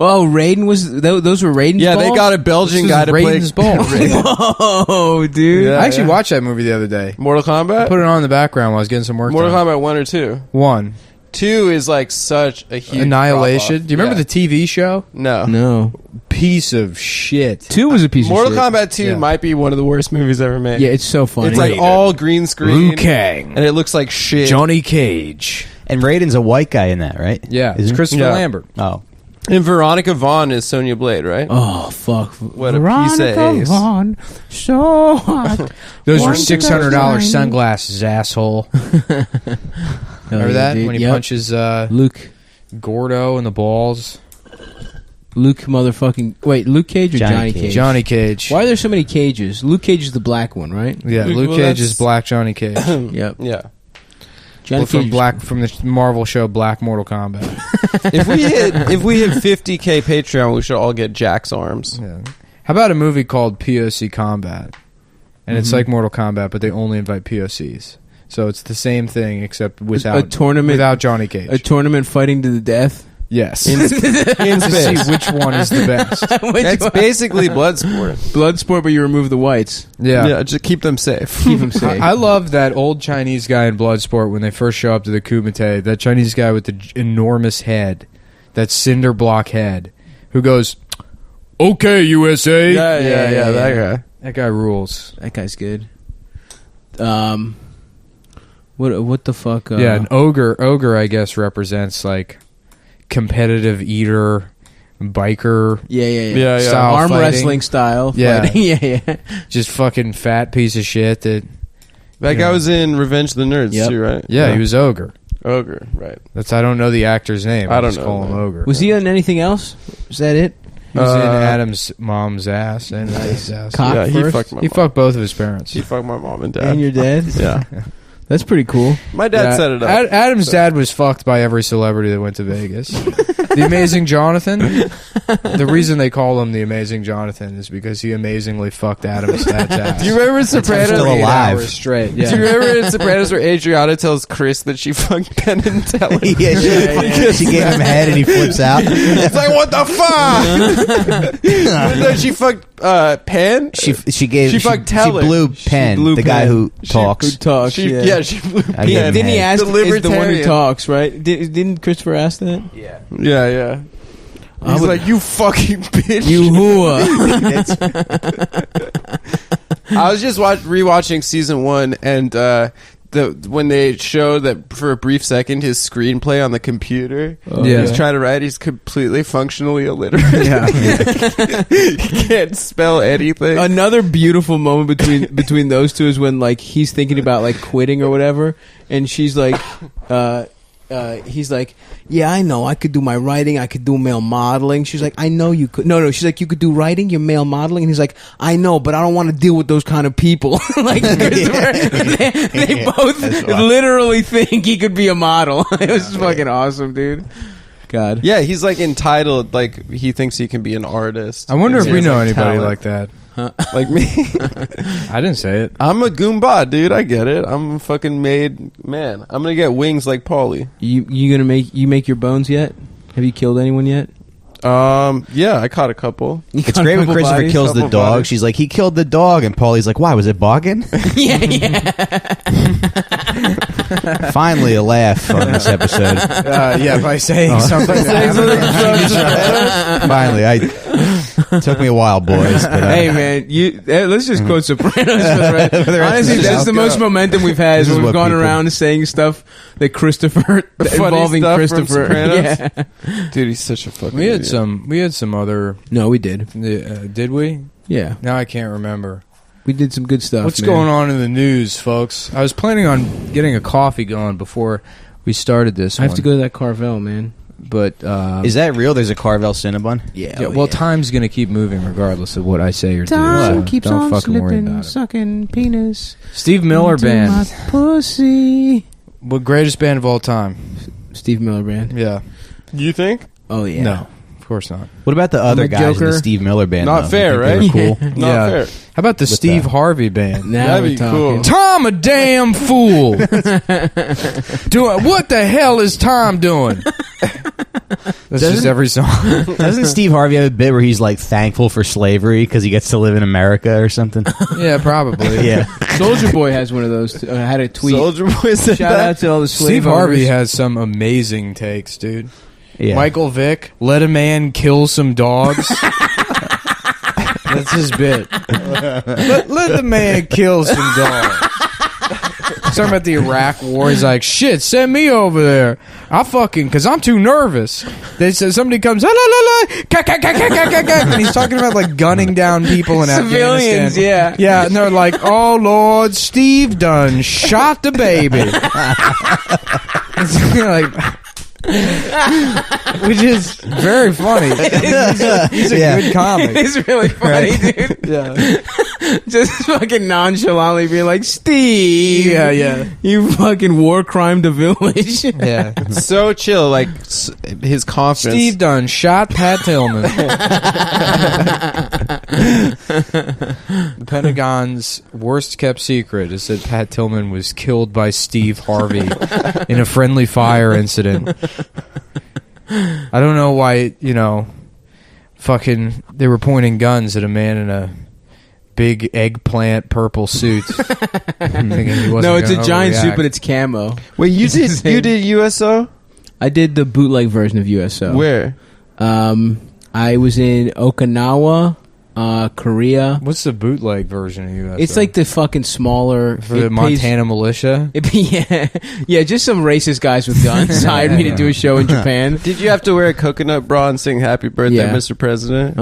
Oh, Raiden was those were Raiden's balls? They got a Belgian guy to play Raiden's balls. Oh, dude. Yeah, I actually watched that movie the other day. Mortal Kombat? Put it on in the background while I was getting some work Mortal done. Kombat 1 or 2? 1. 2 is like such a huge Annihilation. drop-off. Do you remember the TV show? No. Piece of shit. 2 was a piece Mortal of shit. Kombat 2 might be one of the worst movies ever made. Yeah, it's so funny. It's like all green screen. Liu Kang. And it looks like shit. Johnny Cage. And Raiden's a white guy in that, right? Yeah, Isn't it's he? Christopher Lambert. Oh. And Veronica Vaughn is Sonya Blade, right? Oh, fuck. What a piece of ace. Vaughn, so hot. Those are $600 sunglasses, asshole. Remember that? Dude. When he punches Luke Gordo in the balls? Luke motherfucking... Wait, Luke Cage or Johnny Cage? Johnny Cage. Why are there so many Cages? Luke Cage is the black one, right? Yeah, Luke Well, Cage that's- is Black Johnny Cage. Yep. Yeah. Johnny from Cage. from the Marvel show Black Mortal Kombat. if we hit 50K Patreon, we should all get Jack's arms. Yeah. How about a movie called POC Combat? And it's like Mortal Kombat, but they only invite POCs. So it's the same thing except without a tournament without Johnny Cage. A tournament fighting to the death. Yes. In to space. see which one is the best. That's basically Bloodsport. Bloodsport, but you remove the whites. Yeah. Just keep them safe. Keep them safe. I love that old Chinese guy in Bloodsport when they first show up to the Kumite, that Chinese guy with the enormous head, that cinder block head, who goes, "Okay, USA." Yeah, that guy. That guy rules. That guy's good. What the fuck? Yeah, an ogre, I guess, represents like competitive eater, biker, Yeah. style Arm fighting. wrestling style. Yeah. Fighting. yeah. Just fucking fat piece of shit that. That guy was in Revenge of the Nerds Yep. too, right? Yeah, he was ogre. Ogre, right. I don't know the actor's name. I don't just know, call him man. ogre. Was he in anything else? Is that it? He was in Adam's mom's ass and his ass. Cock Yeah, he first? fucked my He mom. fucked both of his parents. He fucked my mom and dad. And your dad? Yeah. That's pretty cool. My dad set it up. Adam's dad was fucked by every celebrity that went to Vegas. The Amazing Jonathan. The reason they call him the Amazing Jonathan is because he amazingly fucked Adam's dad's ass. Do you remember Sopranos? still 8 alive. hours straight. Yeah. Do you remember in Sopranos where Adriana tells Chris that she fucked Penn and Teller? She gave him a head and he flips out. It's like, what the fuck? No, she fucked Penn? She fucked Teller. She blew Penn, blew the guy Penn. who talks. Who talks? She blew I gave him Didn't he head. ask? The Is the one who libertarian. talks, right? Didn't Christopher ask that? Yeah. He's like, you fucking bitch. You hooah. I was just rewatching season 1, and when they show that for a brief second his screenplay on the computer, he's trying to write. He's completely functionally illiterate. Yeah. He can't spell anything. Another beautiful moment between those two is when like he's thinking about like quitting or whatever, and she's like, he's like, yeah, I know, I could do my writing, I could do male modeling. She's like, I know you could. No, she's like, you could do writing, you're male modeling, and he's like, I know, but I don't want to deal with those kind of people. Like they both literally think he could be a model. It was fucking awesome, dude. God. Yeah, he's like entitled. Like he thinks he can be an artist. I wonder if He we has, know like, anybody talent. like that. Like me. I didn't say it. I'm a Goomba, dude. I get it. I'm a fucking made man. I'm gonna get wings like Paulie. You gonna make your bones yet? Have you killed anyone yet? Yeah, I caught a couple. It's great when Christopher kills the couple dog. bodies. She's like, he killed the dog, and Paulie's like, why, was it boggin? Finally, a laugh on this episode. Yeah, by saying something. Finally, took me a while, boys. But, Hey man, let's just quote Sopranos for the rest. Honestly, Just that's the most momentum we've had. This Is is we've what gone people- around saying stuff that Christopher Funny involving stuff from Christopher. Sopranos? Yeah. Dude, he's such a fucking. We had idiot. some other. No, we did. Did we? Yeah, Now I can't remember. we did some good stuff. What's man. going on in the news, folks? I was planning on getting a coffee going before we started this. I have to go to that Carvel, man. But is that real? There's a Carvel Cinnabon? yeah, well, time's going to keep moving regardless of what I say or do. Time So keeps don't on fucking worry slipping, about it. sucking penis. Steve Miller into Band, my pussy. what greatest band of all time? Steve Miller Band. Yeah, You think? Oh yeah. no, of course not. What about the other a guys in the Joker. Steve Miller Band? Not though? fair, You think they right? were cool. Not Yeah. fair. How about the Steve that? Harvey Band? Now That'd we're be talking. cool. Tom, a damn fool. Doing what the hell is Tom doing? That's just every song. Doesn't Steve Harvey have a bit where he's like thankful for slavery because he gets to live in America or something? Yeah, probably. Yeah. Soldier Boy has one of those. Had a tweet. Soldier Boy said Shout out to all the slave Steve Harvey owners. has some amazing takes, dude. Yeah. Michael Vick, let a man kill some dogs. That's his bit. Let the man kill some dogs. Talking about the Iraq War, he's like, shit, send me over there. Because I'm too nervous. They said somebody comes, la la la, and he's talking about like gunning down people in Civilians, Afghanistan. Yeah, and they're like, oh Lord, Steve done shot the baby. It's like, which is very funny. He's a good comic. It's really funny, dude. Yeah. Just fucking nonchalantly being like, Steve. Yeah. You fucking war crime the village. Yeah. so chill, like his confidence. Steve done shot Pat Tillman. The Pentagon's worst kept secret is that Pat Tillman was killed by Steve Harvey in a friendly fire incident. I don't know why, fucking they were pointing guns at a man in a big eggplant purple suit. No, it's a giant suit, but it's camo. Wait, you did USO? I did the bootleg version of USO. Where? I was in Okinawa, Korea. What's the bootleg version of USO? It's like the fucking smaller for the Montana militia. Yeah, just some racist guys with guns hired me to do a show in Japan. Did you have to wear a coconut bra and sing "Happy Birthday, Yeah. Mr. President"?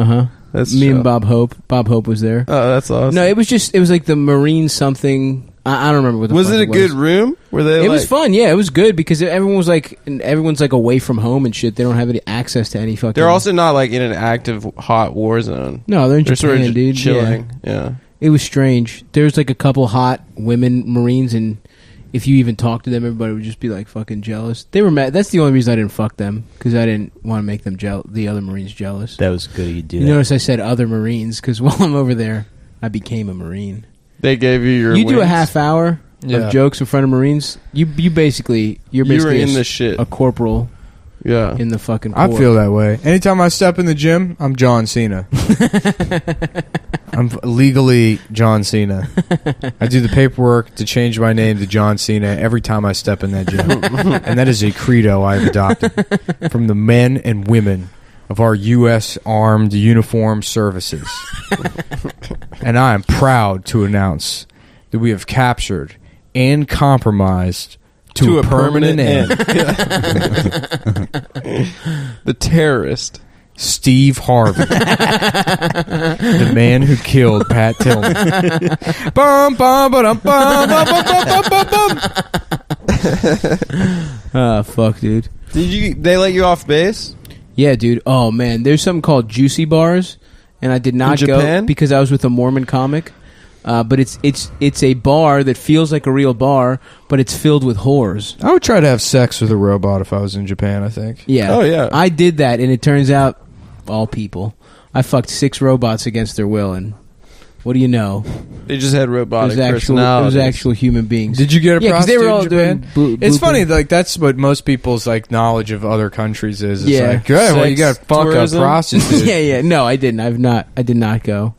That's me chill. and Bob Hope. Bob Hope was there. Oh, that's awesome. No, it was like the Marine something. I don't remember what the Was fuck it a good room? Were they? It was fun. Yeah, it was good because everyone's like away from home and shit. They don't have any access to any fucking. They're also not like in an active hot war zone. No, they're in They're Japan, sort of dude. chilling. Yeah. It was strange. There's like a couple hot women Marines, and if you even talk to them, everybody would just be like fucking jealous. They were mad. That's the only reason I didn't fuck them, because I didn't want to make them the other Marines jealous. That was good of you to do You that. notice I said other Marines because while I'm over there, I became a Marine. They gave you your. You do a wings. half hour of jokes in front of Marines. You're basically You were in the shit. a corporal. Yeah. In the fucking I Corps. feel that way. Anytime I step in the gym, I'm John Cena. I'm legally John Cena. I do the paperwork to change my name to John Cena every time I step in that gym. And that is a credo I've adopted from the men and women of our U.S. Armed Uniformed Services. And I am proud to announce that we have captured and compromised to a permanent end. The terrorist. Steve Harvey. The man who killed Pat Tillman. Bum, bum, ba-dum, bum, bum, bum, bum, bum, bum. Fuck, dude. They let you off base? Yeah, dude. Oh, man. There's something called Juicy Bars, and I did not go because I was with a Mormon comic. But it's a bar that feels like a real bar, but it's filled with whores. I would try to have sex with a robot if I was in Japan, I think. Yeah. Oh, yeah. I did that, and it turns out, all people, I fucked 6 robots against their will, and what do you know? They just had robotic It personalities. was actual human beings. Did you get a Yeah, 'cause they prostitute were all in Japan? doing It's funny, like that's what most people's like knowledge of other countries is. It's Yeah. like, good, well, you got to fuck tourism. a prostitute. yeah. No, I didn't. I did not go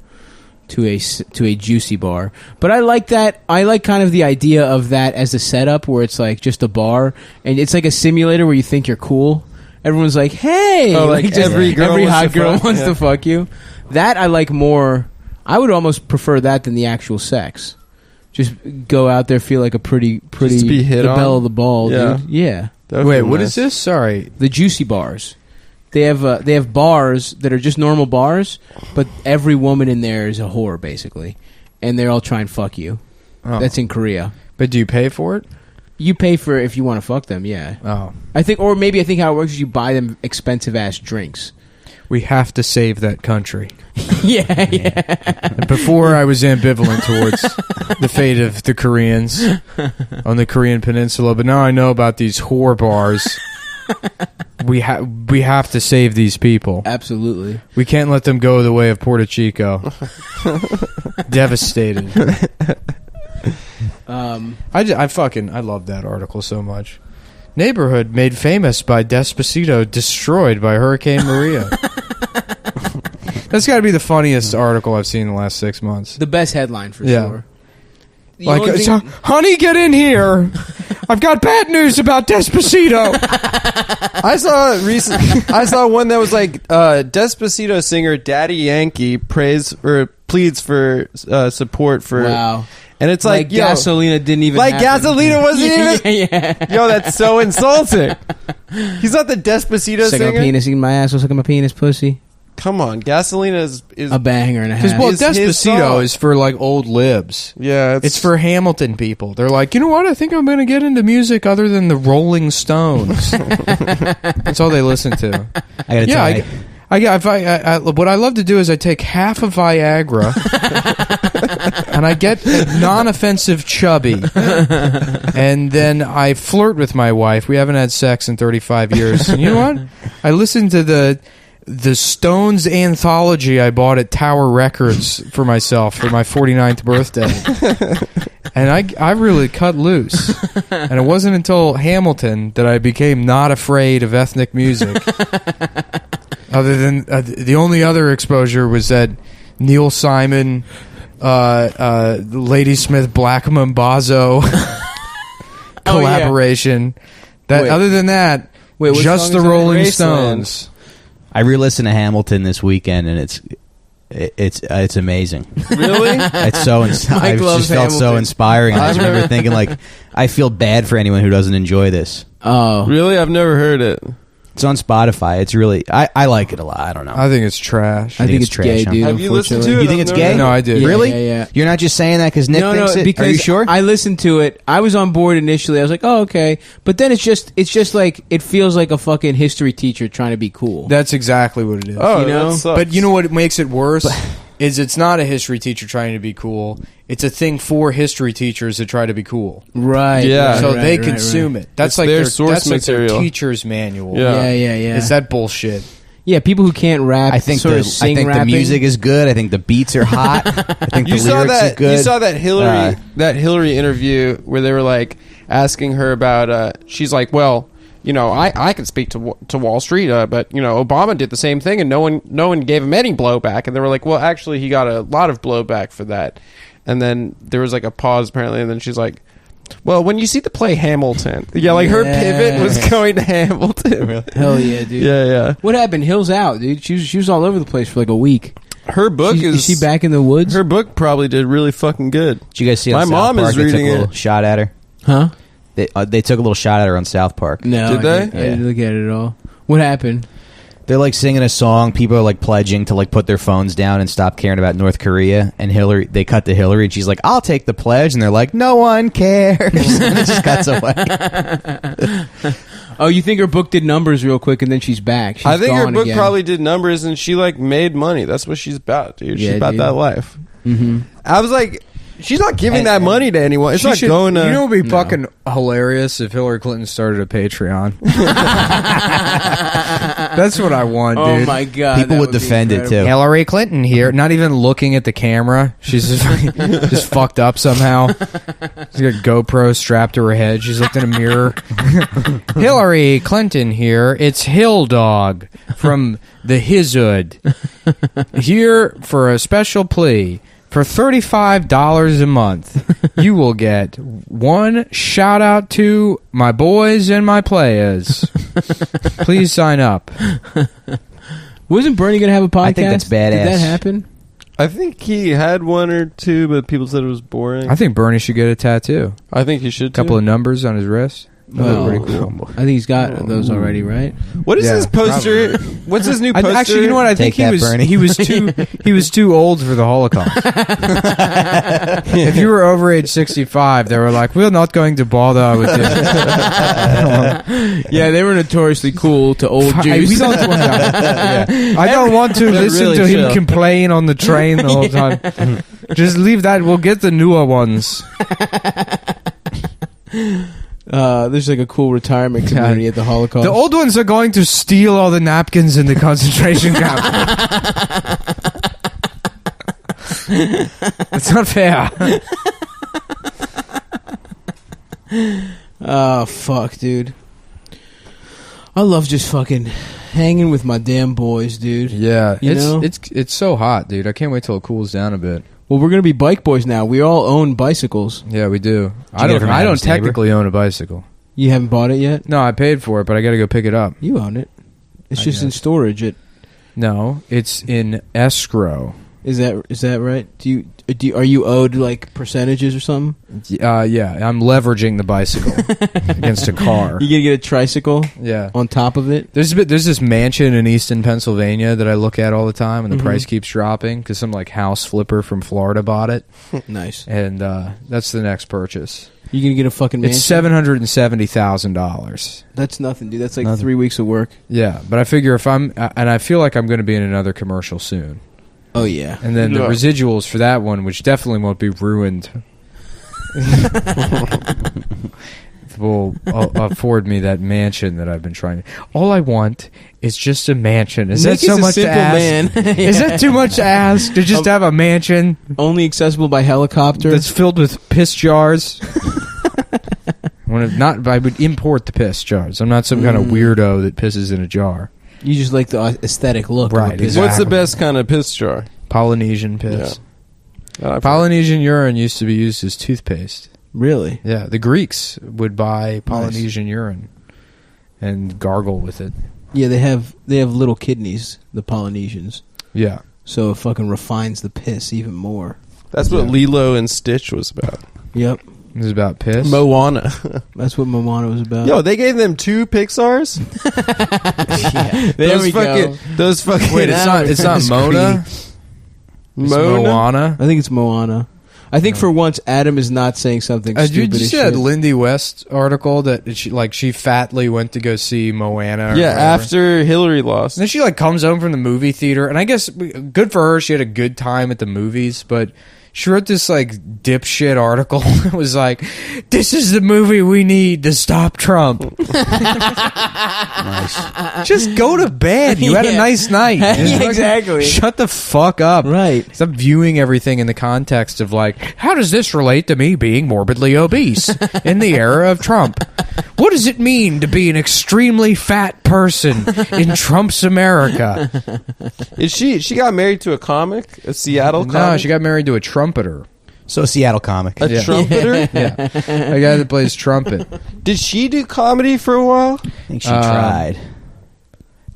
to a juicy bar, but I like that. I like kind of the idea of that as a setup where it's like just a bar and it's like a simulator where you think you're cool. Everyone's like, "Hey!" Oh, like just every girl every wants hot to girl fuck. wants Yeah. to fuck you. That I like more. I would almost prefer that than the actual sex. Just go out there, feel like a pretty Just to be hit the on? bell of the ball, Yeah. dude. Yeah. That would Wait, be what nice. is this? Sorry. The juicy bars. They have bars that are just normal bars, but every woman in there is a whore basically, and they all try and fuck you. Oh. That's in Korea. But do you pay for it? You pay for it if you want to fuck them. Yeah, Oh. I think how it works is you buy them expensive ass drinks. We have to save that country. yeah. And before I was ambivalent towards the fate of the Koreans on the Korean peninsula, but now I know about these whore bars. We have to save these people. Absolutely. We can't let them go the way of Puerto Chico. Devastated. I love that article so much. neighborhood made famous by Despacito destroyed by Hurricane Maria. That's got to be the funniest article I've seen in the last 6 months. The best headline for sure. Like, honey, get in here. I've got bad news about Despacito. I saw one that was like Despacito singer Daddy Yankee pleads for support for. Wow. And it's like Gasolina didn't even happen. Gasolina wasn't even. Yeah. Yo, that's so insulting. He's not the Despacito Suck singer. my penis, eat my ass, suck my penis, pussy. Come on, Gasolina is a banger and a half. Well, Despacito is for like old libs. Yeah, it's for Hamilton people. They're like, you know what? I think I'm going to get into music other than the Rolling Stones. That's all they listen to. I gotta tell you. What I love to do is I take half of Viagra and I get non-offensive chubby, and then I flirt with my wife. We haven't had sex in 35 years. And you know what? I listen to the Stones anthology I bought at Tower Records for myself for my 49th birthday. And I really cut loose. And it wasn't until Hamilton that I became not afraid of ethnic music. Other than the only other exposure was that Neil Simon, Ladysmith Black Mambazo collaboration. Other than that, just the Rolling Stones. I re-listened to Hamilton this weekend, and it's amazing. Really? It's so. I just felt so inspiring. I just remember thinking, like, I feel bad for anyone who doesn't enjoy this. Oh, really? I've never heard it. It's on Spotify. It's really. I like it a lot. I don't know. I think it's trash. I think it's trash, gay, dude. Have you listened to it? You think it's gay? No, I did. Really? Yeah. You're not just saying that because Nick thinks it? Because are you sure? I listened to it. I was on board initially. I was like, oh, okay. But then it's just like, it feels like a fucking history teacher trying to be cool. That's exactly what it is. Oh, you know? But you know what makes it worse? Is it's not a history teacher trying to be cool. It's a thing for history teachers that try to be cool. Right. Yeah. So they consume it. That's it's like their source material. Like their teacher's manual. Yeah. It's that bullshit. Yeah, people who can't rap. I think the music is good. I think the beats are hot. I think the lyrics are good. You saw that Hillary interview where they were like asking her about. She's like, well, you know, I can speak to Wall Street, but you know, Obama did the same thing, and no one gave him any blowback. And they were like, well, actually, he got a lot of blowback for that. And then there was like a pause apparently, and then she's like, well, when you see the play Hamilton, her pivot was going to Hamilton. Hell yeah, dude. Yeah. What happened? Hill's out, dude. She was all over the place for like a week. Her book is she back in the woods? Her book probably did really fucking good. Did you guys see? My mom is reading a little shot at her. Huh? They took a little shot at her on South Park. No, did they? I didn't look at it at all. What happened? They're like singing a song. People are like pledging to like put their phones down and stop caring about North Korea. And they cut to Hillary, and she's like, "I'll take the pledge." And they're like, "No one cares." And it just cuts away. Oh, you think her book did numbers real quick, and then she's back? I think her book again. probably did numbers, and she like made money. That's what she's about, dude. She's about that life. Mm-hmm. I was like, she's not giving that money to anyone. It's not going to. You know what would be fucking hilarious if Hillary Clinton started a Patreon? That's what I want, dude. Oh my god, people would defend it too. Hillary Clinton here, not even looking at the camera. She's just fucked up somehow. She's got a GoPro strapped to her head. She's looked in a mirror. Hillary Clinton here. It's Hill Dog from the Hizhood here for a special plea. For $35 a month, you will get one shout out to my boys and my players. Please sign up. Wasn't Bernie going to have a podcast? I think that's badass. Did that happen? I think he had one or two, but people said it was boring. I think Bernie should get a tattoo. I think he should. A couple of numbers on his wrist. Oh, pretty cool. I think he's got those already, right? What is his poster? What's his new poster? Actually, you know what? I think he was too old for the Holocaust. If you were over age 65, they were like, "We're not going to bother with this." Yeah, they were notoriously cool to old Jews. I don't want to listen really to chill. him complain on the train the whole time. Just leave that. We'll get the newer ones. There's like a cool retirement community at the Holocaust. The old ones are going to steal all the napkins in the concentration camp. It's not fair. Oh fuck, dude. I love just fucking hanging with my damn boys, dude. Yeah, You know? it's so hot, dude. I can't wait till it cools down a bit. Well, we're gonna be bike boys now. We all own bicycles. Yeah, we do. you get it from I don't Adam's neighbor? technically own a bicycle. You haven't bought it yet? No, I paid for it, but I got to go pick it up. You own it. It's I just in guess. storage. No, it's in escrow. Is that right? Are you owed like percentages or something? Yeah, I'm leveraging the bicycle against a car. You gonna get a tricycle Yeah. on top of it? There's this mansion in Easton, Pennsylvania that I look at all the time, and the price keeps dropping because some like house flipper from Florida bought it, Nice. and that's the next purchase. You gonna get a fucking mansion? It's $770,000. That's nothing, dude. That's like Nothing. 3 weeks of work. Yeah, but I figure if and I feel like I'm going to be in another commercial soon, Oh yeah. and then the Yeah. residuals for that one, which definitely won't be ruined, will afford me that mansion that I've been trying. All I want is just a mansion. Is that Nick so is a much to simple ask? man. Is that too much to ask to just have a mansion Only accessible by helicopter? that's filled with piss jars? I would import the piss jars. I'm not some kind of weirdo that pisses in a jar. You just like the aesthetic look. Right, Of a piss. exactly. What's the best kind of piss jar? Polynesian piss. Yeah. Polynesian urine used to be used as toothpaste. Really? Yeah, the Greeks would buy Polynesian urine and gargle with it. Yeah, they have little kidneys, the Polynesians. Yeah. So it fucking refines the piss even more. That's what Lilo and Stitch was about. Yep. This is about piss. Moana. That's what Moana was about. Yo, they gave them 2 Pixars? There we go. Those fucking... Wait, it's not Mona? It's Mona? Moana? I think it's Moana. I think for once Adam is not saying something Did stupid you as see that shit. Lindy West article that she fatly went to go see Moana? Or Yeah, whatever? after Hillary lost. And then she comes home from the movie theater, and I guess good for her. She had a good time at the movies, but she wrote this dipshit article. It was like, "This is the movie we need to stop Trump." Nice. Just go to bed. You had a Yeah. nice night. Yeah, Just fucking exactly. Shut the fuck up. Right. Stop viewing everything in the context of how does this relate to me being morbidly obese in the era of Trump? What does it mean to be an extremely fat person in Trump's America? Is she got married to a comic? A Seattle comic? No, she got married to a trumpeter. So Seattle comic. A Yeah. trumpeter? Yeah, a guy that plays trumpet. Did she do comedy for a while? I think she tried.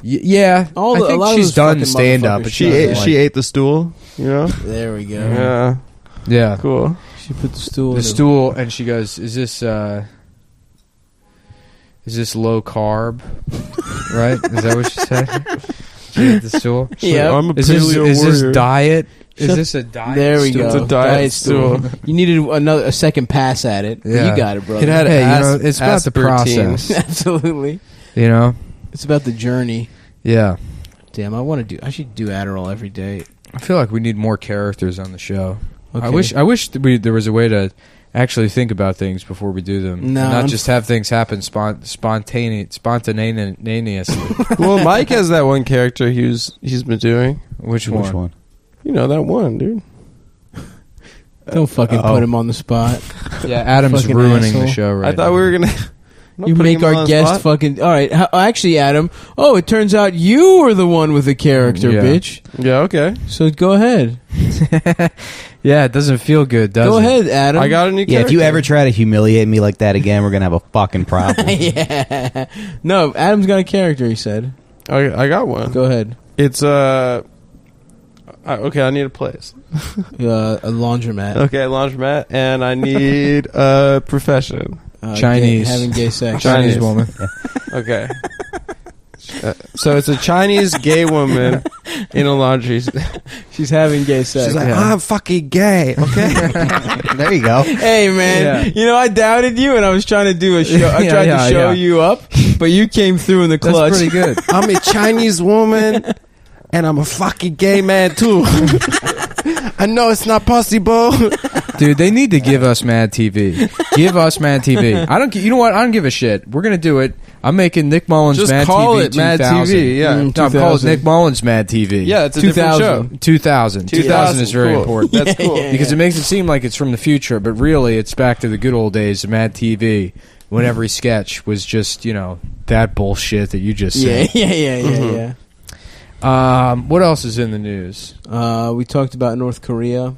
Yeah, A lot I think of she's those done fucking stand up. motherfuckers She ate the stool, you know? There we go. Yeah. Yeah, Cool. She put the stool in the stool, and she goes, "Is this low carb?" Right? Is that what she said? She ate the stool. Yeah. I'm a Is paleo this warrior. diet? Is Shut- this a diet? There we stool? go. It's a diet stool. You needed a second pass at it. Yeah. You got it, brother. It had Hey, ass, it's about the aspartame. process. Absolutely. You know? It's about the journey. Yeah. Damn, I should do Adderall every day. I feel like we need more characters on the show. Okay. I wish there was a way to actually think about things before we do them. No, And not I'm just have things happen spontaneously. Well, Mike has that one character he's been doing. Which Which one? one? You know, that one, dude. Don't fucking put him on the spot. Yeah, Adam's Fucking ruining asshole. the show right I thought now. we were going to... You make our guest fucking... All right. Actually, Adam. Oh, it turns out you were the one with the character, Yeah. bitch. Yeah, okay. So go ahead. Yeah, it doesn't feel good, does Go it? ahead, Adam. I got a new Yeah, character. if you ever try to humiliate me like that again, we're gonna have a fucking problem. Yeah. No, Adam's got a character, he said. I got one. Go ahead. It's okay, I need a place. A laundromat. Okay, laundromat, and I need a profession. Chinese. Having gay sex. Chinese woman. Okay. So it's a Chinese gay woman in a laundry. She's having gay sex. She's like, I'm fucking gay, okay? There you go. Hey man, Yeah. I doubted you, and I was trying to do a show. I tried to show you up, but you came through in the clutch. That's pretty good. I'm a Chinese woman, and I'm a fucking gay man, too. I know it's not possible. Dude, they need to give us Mad TV. Give us Mad TV. You know what? I don't give a shit. We're gonna do it. I'm making Nick Mullins Just Mad call TV it Mad 2000. TV, yeah. No, I'm calling it 2000. Nick Mullins Mad TV. Yeah, it's a different show. 2000. 2000 is very cool. important. That's cool. Yeah. Because it makes it seem like it's from the future, but really it's back to the good old days of Mad TV when every sketch was just, that bullshit that you just said. Yeah. What else is in the news? We talked about North Korea.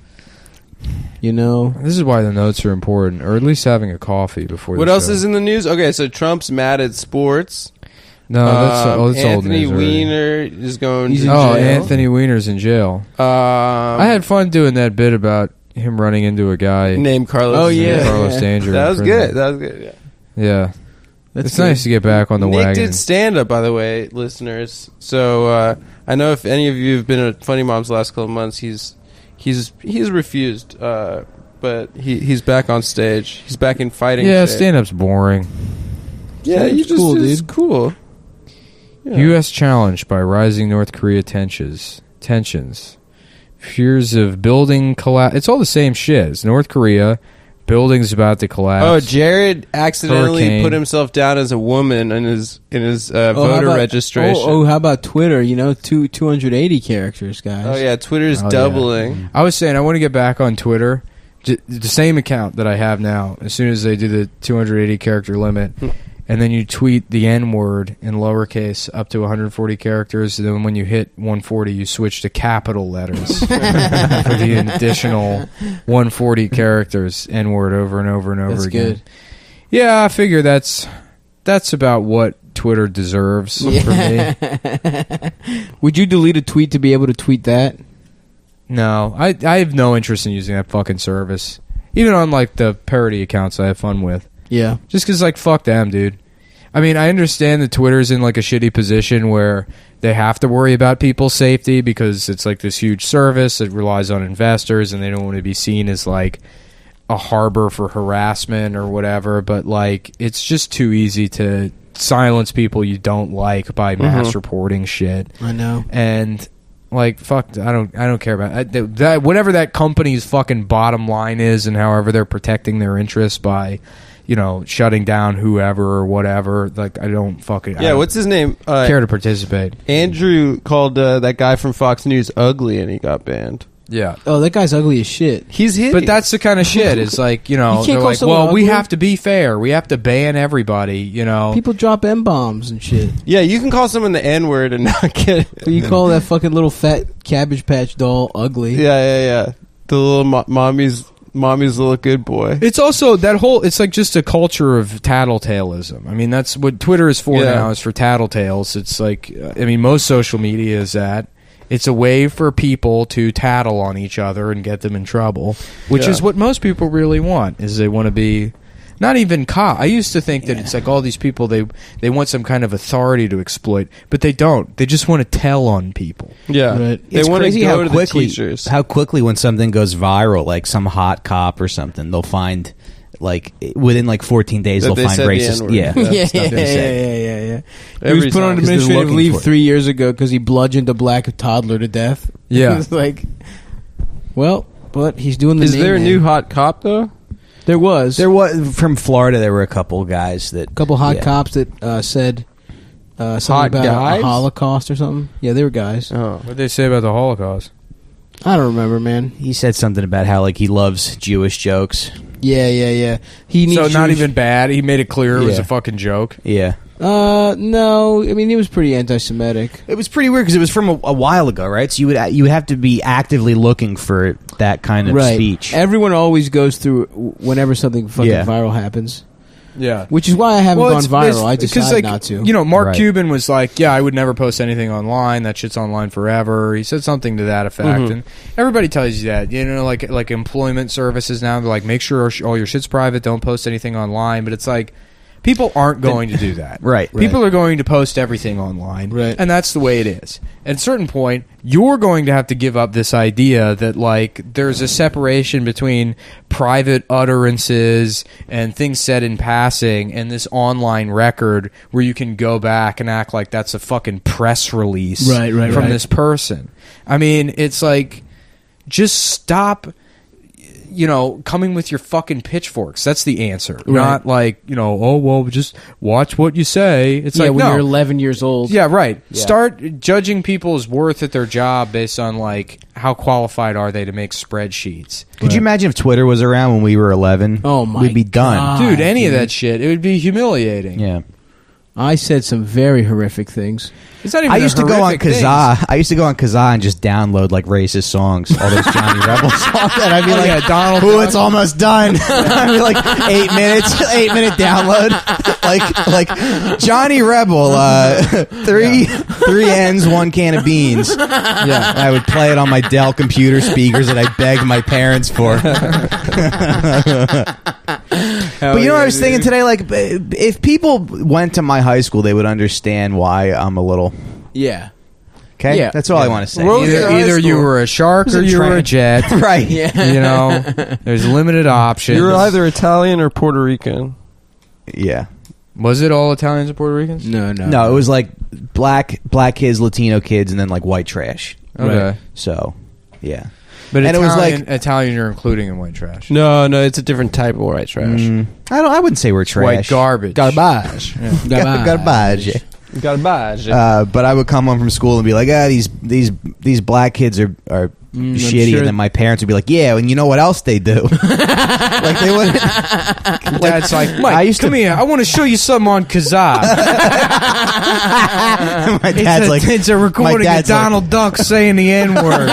This is why the notes are important, or at least having a coffee before. What the else show. is in the news? Okay, so Trump's mad at sports. No, that's old Anthony news already. Weiner is going to Oh, jail. Anthony Weiner's in jail. I had fun doing that bit about him running into a guy named Carlos. Oh, yeah. Carlos Danger. That was good. Yeah. Yeah. That's It's good. nice to get back on the Nick wagon. did stand up, by the way, listeners. So I know if any of you have been at Funny Moms the last couple of months, he's refused. But he's back on stage. He's back in fighting. Yeah, shape. stand-up's boring. Yeah, Stand-up's you just cool, it's dude. cool. Yeah. U.S. challenged by rising North Korea tensions. Fears of building collapse. It's all the same shit. It's North Korea. Buildings about to collapse. Oh, Jared accidentally Hurricane. put himself down as a woman in his how voter about- registration. Oh, how about Twitter? 280 characters, guys. Oh, yeah, Twitter's Oh, yeah. doubling. I was saying I want to get back on Twitter. The same account that I have now. As soon as they do the 280 character limit, and then you tweet the N-word in lowercase up to 140 characters, and then when you hit 140, you switch to capital letters for the additional 140 characters, N-word over and over and over That's again. good. Yeah, I figure that's about what Twitter deserves for me. Would you delete a tweet to be able to tweet that? No, I have no interest in using that fucking service. Even on like the parody accounts I have fun with. Yeah. Just because, like, fuck them, dude. I mean, I understand that Twitter's in, like, a shitty position where they have to worry about people's safety because it's, like, this huge service that relies on investors and they don't want to be seen as, like, a harbor for harassment or whatever. But, like, it's just too easy to silence people you don't like by mass reporting shit. I know. And... like, fuck, I don't care about that. Whatever that company's fucking bottom line is and however they're protecting their interests by, shutting down whoever or whatever. Like, I don't fucking... Yeah, what's his name? care to participate. Andrew called that guy from Fox News ugly and he got banned. Yeah. Oh, that guy's ugly as shit. He's hideous. But that's the kind of shit. It's like, they're call like, someone well, we ugly? have to be fair. We have to ban everybody, People drop M-bombs and shit. Yeah, you can call someone the N-word and not get it. So you call that fucking little fat Cabbage Patch doll ugly. Yeah. The little mommy's little good boy. It's also it's like just a culture of tattletaleism. I mean, that's what Twitter is for now, is for tattletales. It's like, most social media is that. It's a way for people to tattle on each other and get them in trouble, which is what most people really want, is they want to be... not even I used to think that it's like all these people, they want some kind of authority to exploit, but they don't. They just want to tell on people. Yeah. Right. They It's want to crazy go to how quickly, the teachers. how quickly when something goes viral, like some hot cop or something, they'll find, like, within like 14 days, That they'll they find said the racist. N-word. Yeah, Yeah. stuff they say. Yeah. He Every was put on time. 'Cause they're administrative looking leave for it. 3 years ago because he bludgeoned a black toddler to death. Yeah. It's like, well, but he's doing the Is name there a man. new hot cop, though? There was. There was from Florida. There were a couple guys that a couple hot yeah. cops that said something Hot about guys? a Holocaust or something. Yeah, they were guys. Oh. What did they say about the Holocaust? I don't remember, man. He said something about how like he loves Jewish jokes. Yeah. He needs So not Jewish- even bad. He made it clear it was Yeah. a fucking joke. Yeah. No. I mean, he was pretty anti-Semitic. It was pretty weird because it was from a while ago, right? So you would have to be actively looking for that kind of Right. speech. Everyone always goes through whenever something fucking Yeah. viral happens. Yeah. Which is why I haven't gone it's- viral. I because, decided like, not to. Mark Right. Cuban was like, yeah, I would never post anything online. That shit's online forever. He said something to that effect. And everybody tells you that. Like employment services now, they're like, make sure all your shit's private. Don't post anything online. But it's like, people aren't going to do that. Right. People are going to post everything online. Right. And that's the way it is. At a certain point, you're going to have to give up this idea that, like, there's a separation between private utterances and things said in passing and this online record where you can go back and act like that's a fucking press release Right, from this person. I mean, it's like, just stop... coming with your fucking pitchforks. That's the answer. Right. Not like, just watch what you say. It's like, when you're 11 years old. Yeah, right. Yeah. Start judging people's worth at their job based on, like, how qualified are they to make spreadsheets. Could you imagine if Twitter was around when we were 11? Oh, my We'd be done. Dude, any of that shit. It would be humiliating. Yeah. I said some very horrific things. It's not even I used to go on Kazaa. I used to go on Kazaa and just download like racist songs, all those Johnny Rebel songs, and I'd be like, Donald. "Ooh, it's almost done." I'd be like, 8 minutes, 8-minute download, like Johnny Rebel, three ends, 1 can of beans. Yeah, I would play it on my Dell computer speakers that I begged my parents for. But you know what I was thinking today? Like, if people went to my high school, they would understand why I'm a little... Yeah. Okay? Yeah. That's all I want to say. Either you were a shark or you were a jet. Right. Yeah. There's limited options. You were either Italian or Puerto Rican. Yeah. Was it all Italians and Puerto Ricans? No. No, it was like black kids, Latino kids, and then like white trash. Okay. Right. So, yeah. But and Italian, it was like Italian you're including in white trash. No, it's a different type of white trash. I wouldn't say we're trash. White garbage. Garbage. Garbage. Garbage. But I would come home from school and be like, these black kids are shitty, sure. and then my parents would be like, yeah, and you know what else they do? Like they wouldn't. Dad's like, Mike, come here. I want to show you something on Kazaa. My dad's like, it's a recording of Donald Duck saying the N-word.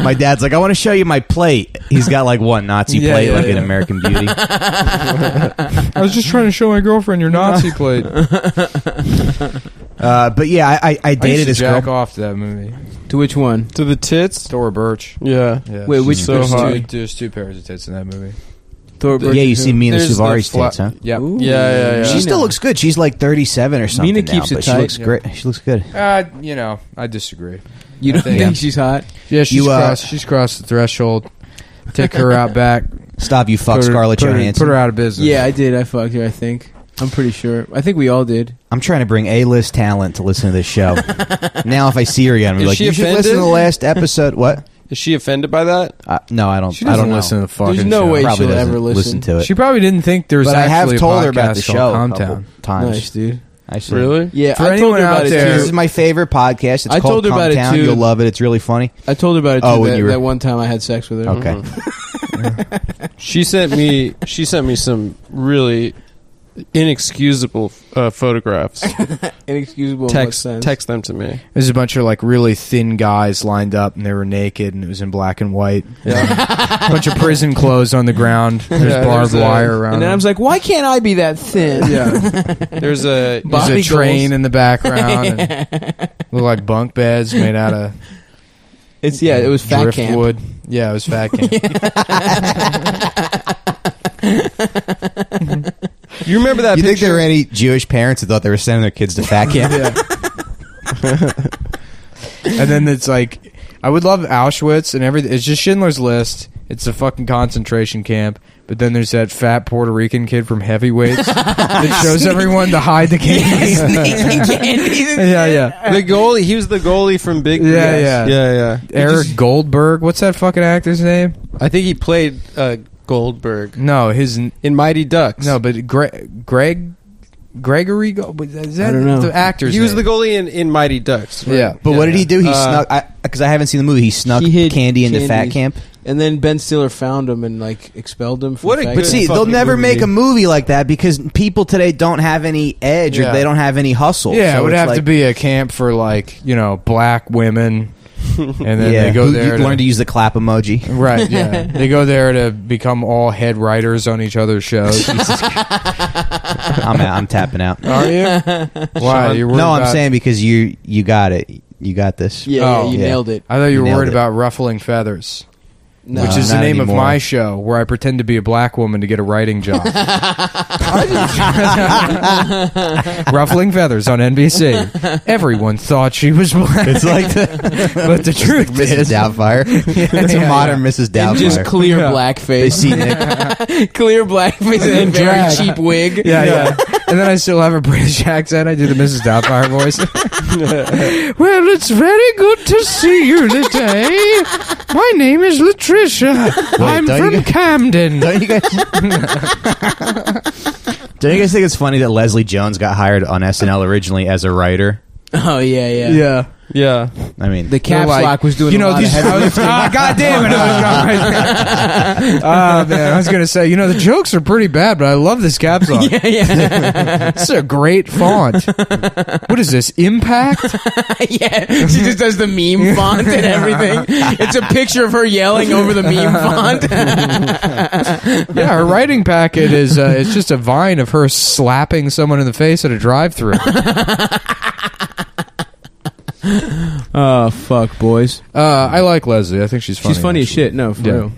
My dad's like, I want to show you my plate. He's got like one Nazi plate, like in American Beauty. I was just trying to show my girlfriend your Nazi plate. But yeah, I dated this girl. Jack off to that movie. To which one? To the tits? Thora Birch. Yeah. Wait, which so hot. There's 2 pairs of tits in that movie. Yeah, you see Mina There's Suvari's the tits, huh? Yep. Yeah. She still looks good. She's like 37 or something. Mina keeps now, it but tight. She looks great. She looks good. I disagree. You don't think she's hot? Yeah, she's crossed the threshold. Take her out back. Stop, you fuck Scarlett Johansson. Put her out of business. Yeah, I did. I fucked her, I think. I'm pretty sure. I think we all did. I'm trying to bring A-list talent to listen to this show. Now if I see her again, I'm like, she you should offended? listen to the last episode. What? Is she offended by that? No, I don't. She doesn't I don't listen to the fucking There's no show. way Probably she'll doesn't ever listen to it. She probably didn't think there was But I actually have told her a about the podcast show called a Cum couple Town. times. Nice, dude. I see. Really? Yeah, For I told anyone her out about it there- This too. is my favorite podcast. It's I called told her Cum about it, Town. too. You'll love it. It's really funny. I told her about it too. Oh, when you were- that one time I had sex with her. Okay. She sent me some really inexcusable photographs. Inexcusable in what sense? Text them to me. There's a bunch of like really thin guys lined up, and they were naked, and it was in black and white. Yeah. A bunch of prison clothes on the ground. There's barbed wire around. And then I was like, why can't I be that thin? Yeah. There's a There's a train in the background. And look like bunk beds made out of. It was fat driftwood. camp. Yeah, it was fat camp. You remember that You think picture? there were any Jewish parents who thought they were sending their kids to fat camp? And then it's like, I would love Auschwitz and everything. It's just Schindler's List. It's a fucking concentration camp. But then there's that fat Puerto Rican kid from Heavyweights that shows everyone to hide the candy. Yeah. The goalie. He was the goalie from Big. Yeah. Eric Goldberg. What's that fucking actor's name? I think he played Goldberg. No, in Mighty Ducks. No, but Gregory. Is that I don't know. the actor's He was the name? goalie in Mighty Ducks. Right? Yeah. But what did he do? He snuck, because I haven't seen the movie, he snuck He hid candy into fat candies. camp. And then Ben Stiller found him and like expelled him. What a fat good But camp. see, they'll fucking never movie. make a movie like that because people today don't have any edge or Yeah. they don't have any hustle. Yeah, So it would it's have like, to be a camp for like, black women. And then they go Who- there you learn to use the clap emoji. Right, yeah. They go there to become all head writers on each other's shows. I'm tapping out. Are you? Why? You're worried No, I'm about- saying because you got it. You got this. Yeah, you yeah. nailed it. I thought you were nailed worried it. about ruffling feathers. No. Which is the not name anymore. of my show, where I pretend to be a black woman to get a writing job. Ruffling Feathers on NBC. Everyone thought she was black. It's like But the truth Mrs. is... Doubtfire. It's a modern Mrs. And Doubtfire. just clear Yeah. They blackface. see Nick. Clear blackface and a very drag. cheap wig. Yeah. And then I still have a British accent. I do the Mrs. Doubtfire voice. Well, it's very good to see you today. My name is Latrice. British. I'm from Camden. Don't you guys think it's funny that Leslie Jones got hired on SNL originally as a writer? Oh yeah. Yeah. I mean, The caps lock was doing a lot of heavy lifting. God damn it. Oh, man. I was going to say, the jokes are pretty bad, but I love this caps lock. Yeah. This is a great font. What is this, Impact? Yeah, she just does the meme font and everything. It's a picture of her yelling over the meme font. Yeah, her writing packet is it's just a vine of her slapping someone in the face at a drive-thru. Oh, fuck, boys. I like Leslie. I think she's funny. She's funny as shit. No, for real.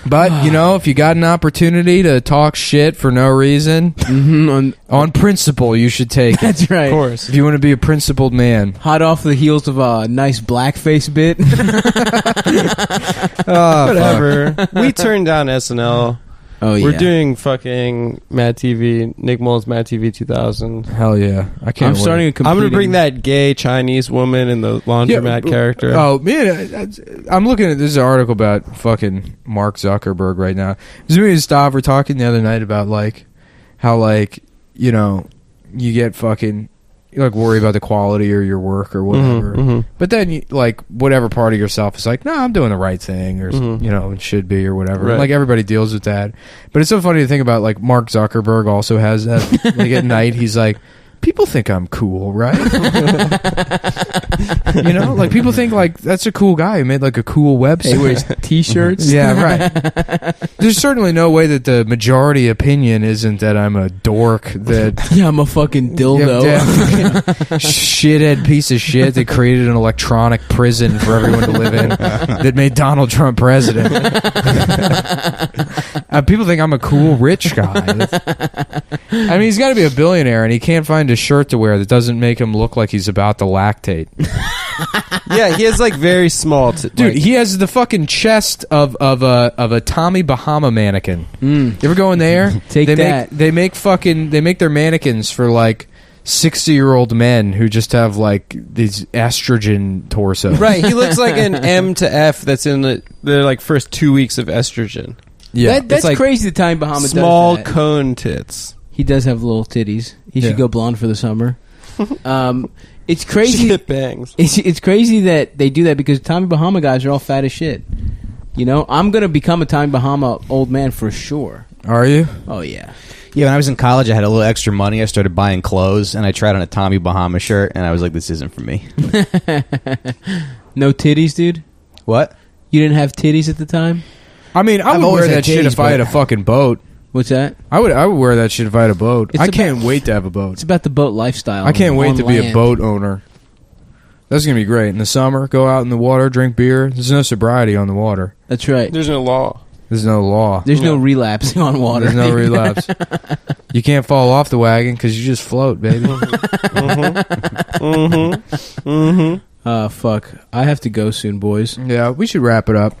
But, if you got an opportunity to talk shit for no reason, on principle, you should take it. That's right. Of course. If you want to be a principled man. Hot off the heels of a nice blackface bit. Whatever. We turned down SNL. Oh, yeah. We're doing fucking Mad TV, Nick Mullen's Mad TV 2000. Hell yeah. I can't wait. I'm going to bring that gay Chinese woman in the laundromat character. Oh, man. I'm looking at this article about fucking Mark Zuckerberg right now. Me and Stav were talking the other night about, how, you get fucking... You worry about the quality or your work or whatever. But then you whatever part of yourself is like, no, I'm doing the right thing, or it should be or whatever. Right. Everybody deals with that. But it's so funny to think about Mark Zuckerberg also has that. At night he's like, people think I'm cool, right? People think that's a cool guy who made a cool website. He wears t-shirts. Yeah, right. There's certainly no way that the majority opinion isn't that I'm a dork. That I'm a fucking dildo. Shithead piece of shit that created an electronic prison for everyone to live in that made Donald Trump president. People think I'm a cool rich guy. I mean, he's got to be a billionaire, and he can't find a shirt to wear that doesn't make him look like he's about to lactate. Yeah, he has very small... Dude, he has the fucking chest of a Tommy Bahama mannequin. You ever go in there? They make their mannequins for 60-year-old men who just have these estrogen torsos. Right, he looks like an M to F that's in the first 2 weeks of estrogen. Yeah, that's crazy. The Tommy Bahama small does that. cone tits. He does have little titties. He should go blonde for the summer. It's crazy. Shit bangs. It's crazy that they do that because Tommy Bahama guys are all fat as shit. I'm gonna become a Tommy Bahama old man for sure. Are you? Oh yeah. Yeah, when I was in college, I had a little extra money. I started buying clothes, and I tried on a Tommy Bahama shirt, and I was like, this isn't for me. No titties, dude? What? You didn't have titties at the time? I mean, I would wear that shit if I had a fucking boat. What's that? I would wear that shit if I had a boat. I can't wait to have a boat. It's about the boat lifestyle. I can't wait to be a boat owner. That's going to be great. In the summer, go out in the water, drink beer. There's no sobriety on the water. That's right. There's no law. There's no law. There's no relapsing on water. There's no relapse. You can't fall off the wagon because you just float, baby. Fuck. I have to go soon, boys. Yeah, we should wrap it up.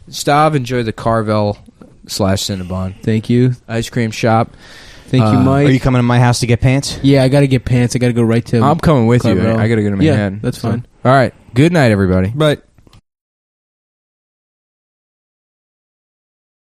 Stav, enjoy the Carvel /Cinnabon. Thank you. Ice cream shop. Thank you, Mike. Are you coming to my house to get pants? Yeah, I got to get pants. I got to go right to... I'm coming with Club you. L. I got to go to Manhattan. Yeah, that's fine. All right. Good night, everybody. Bye.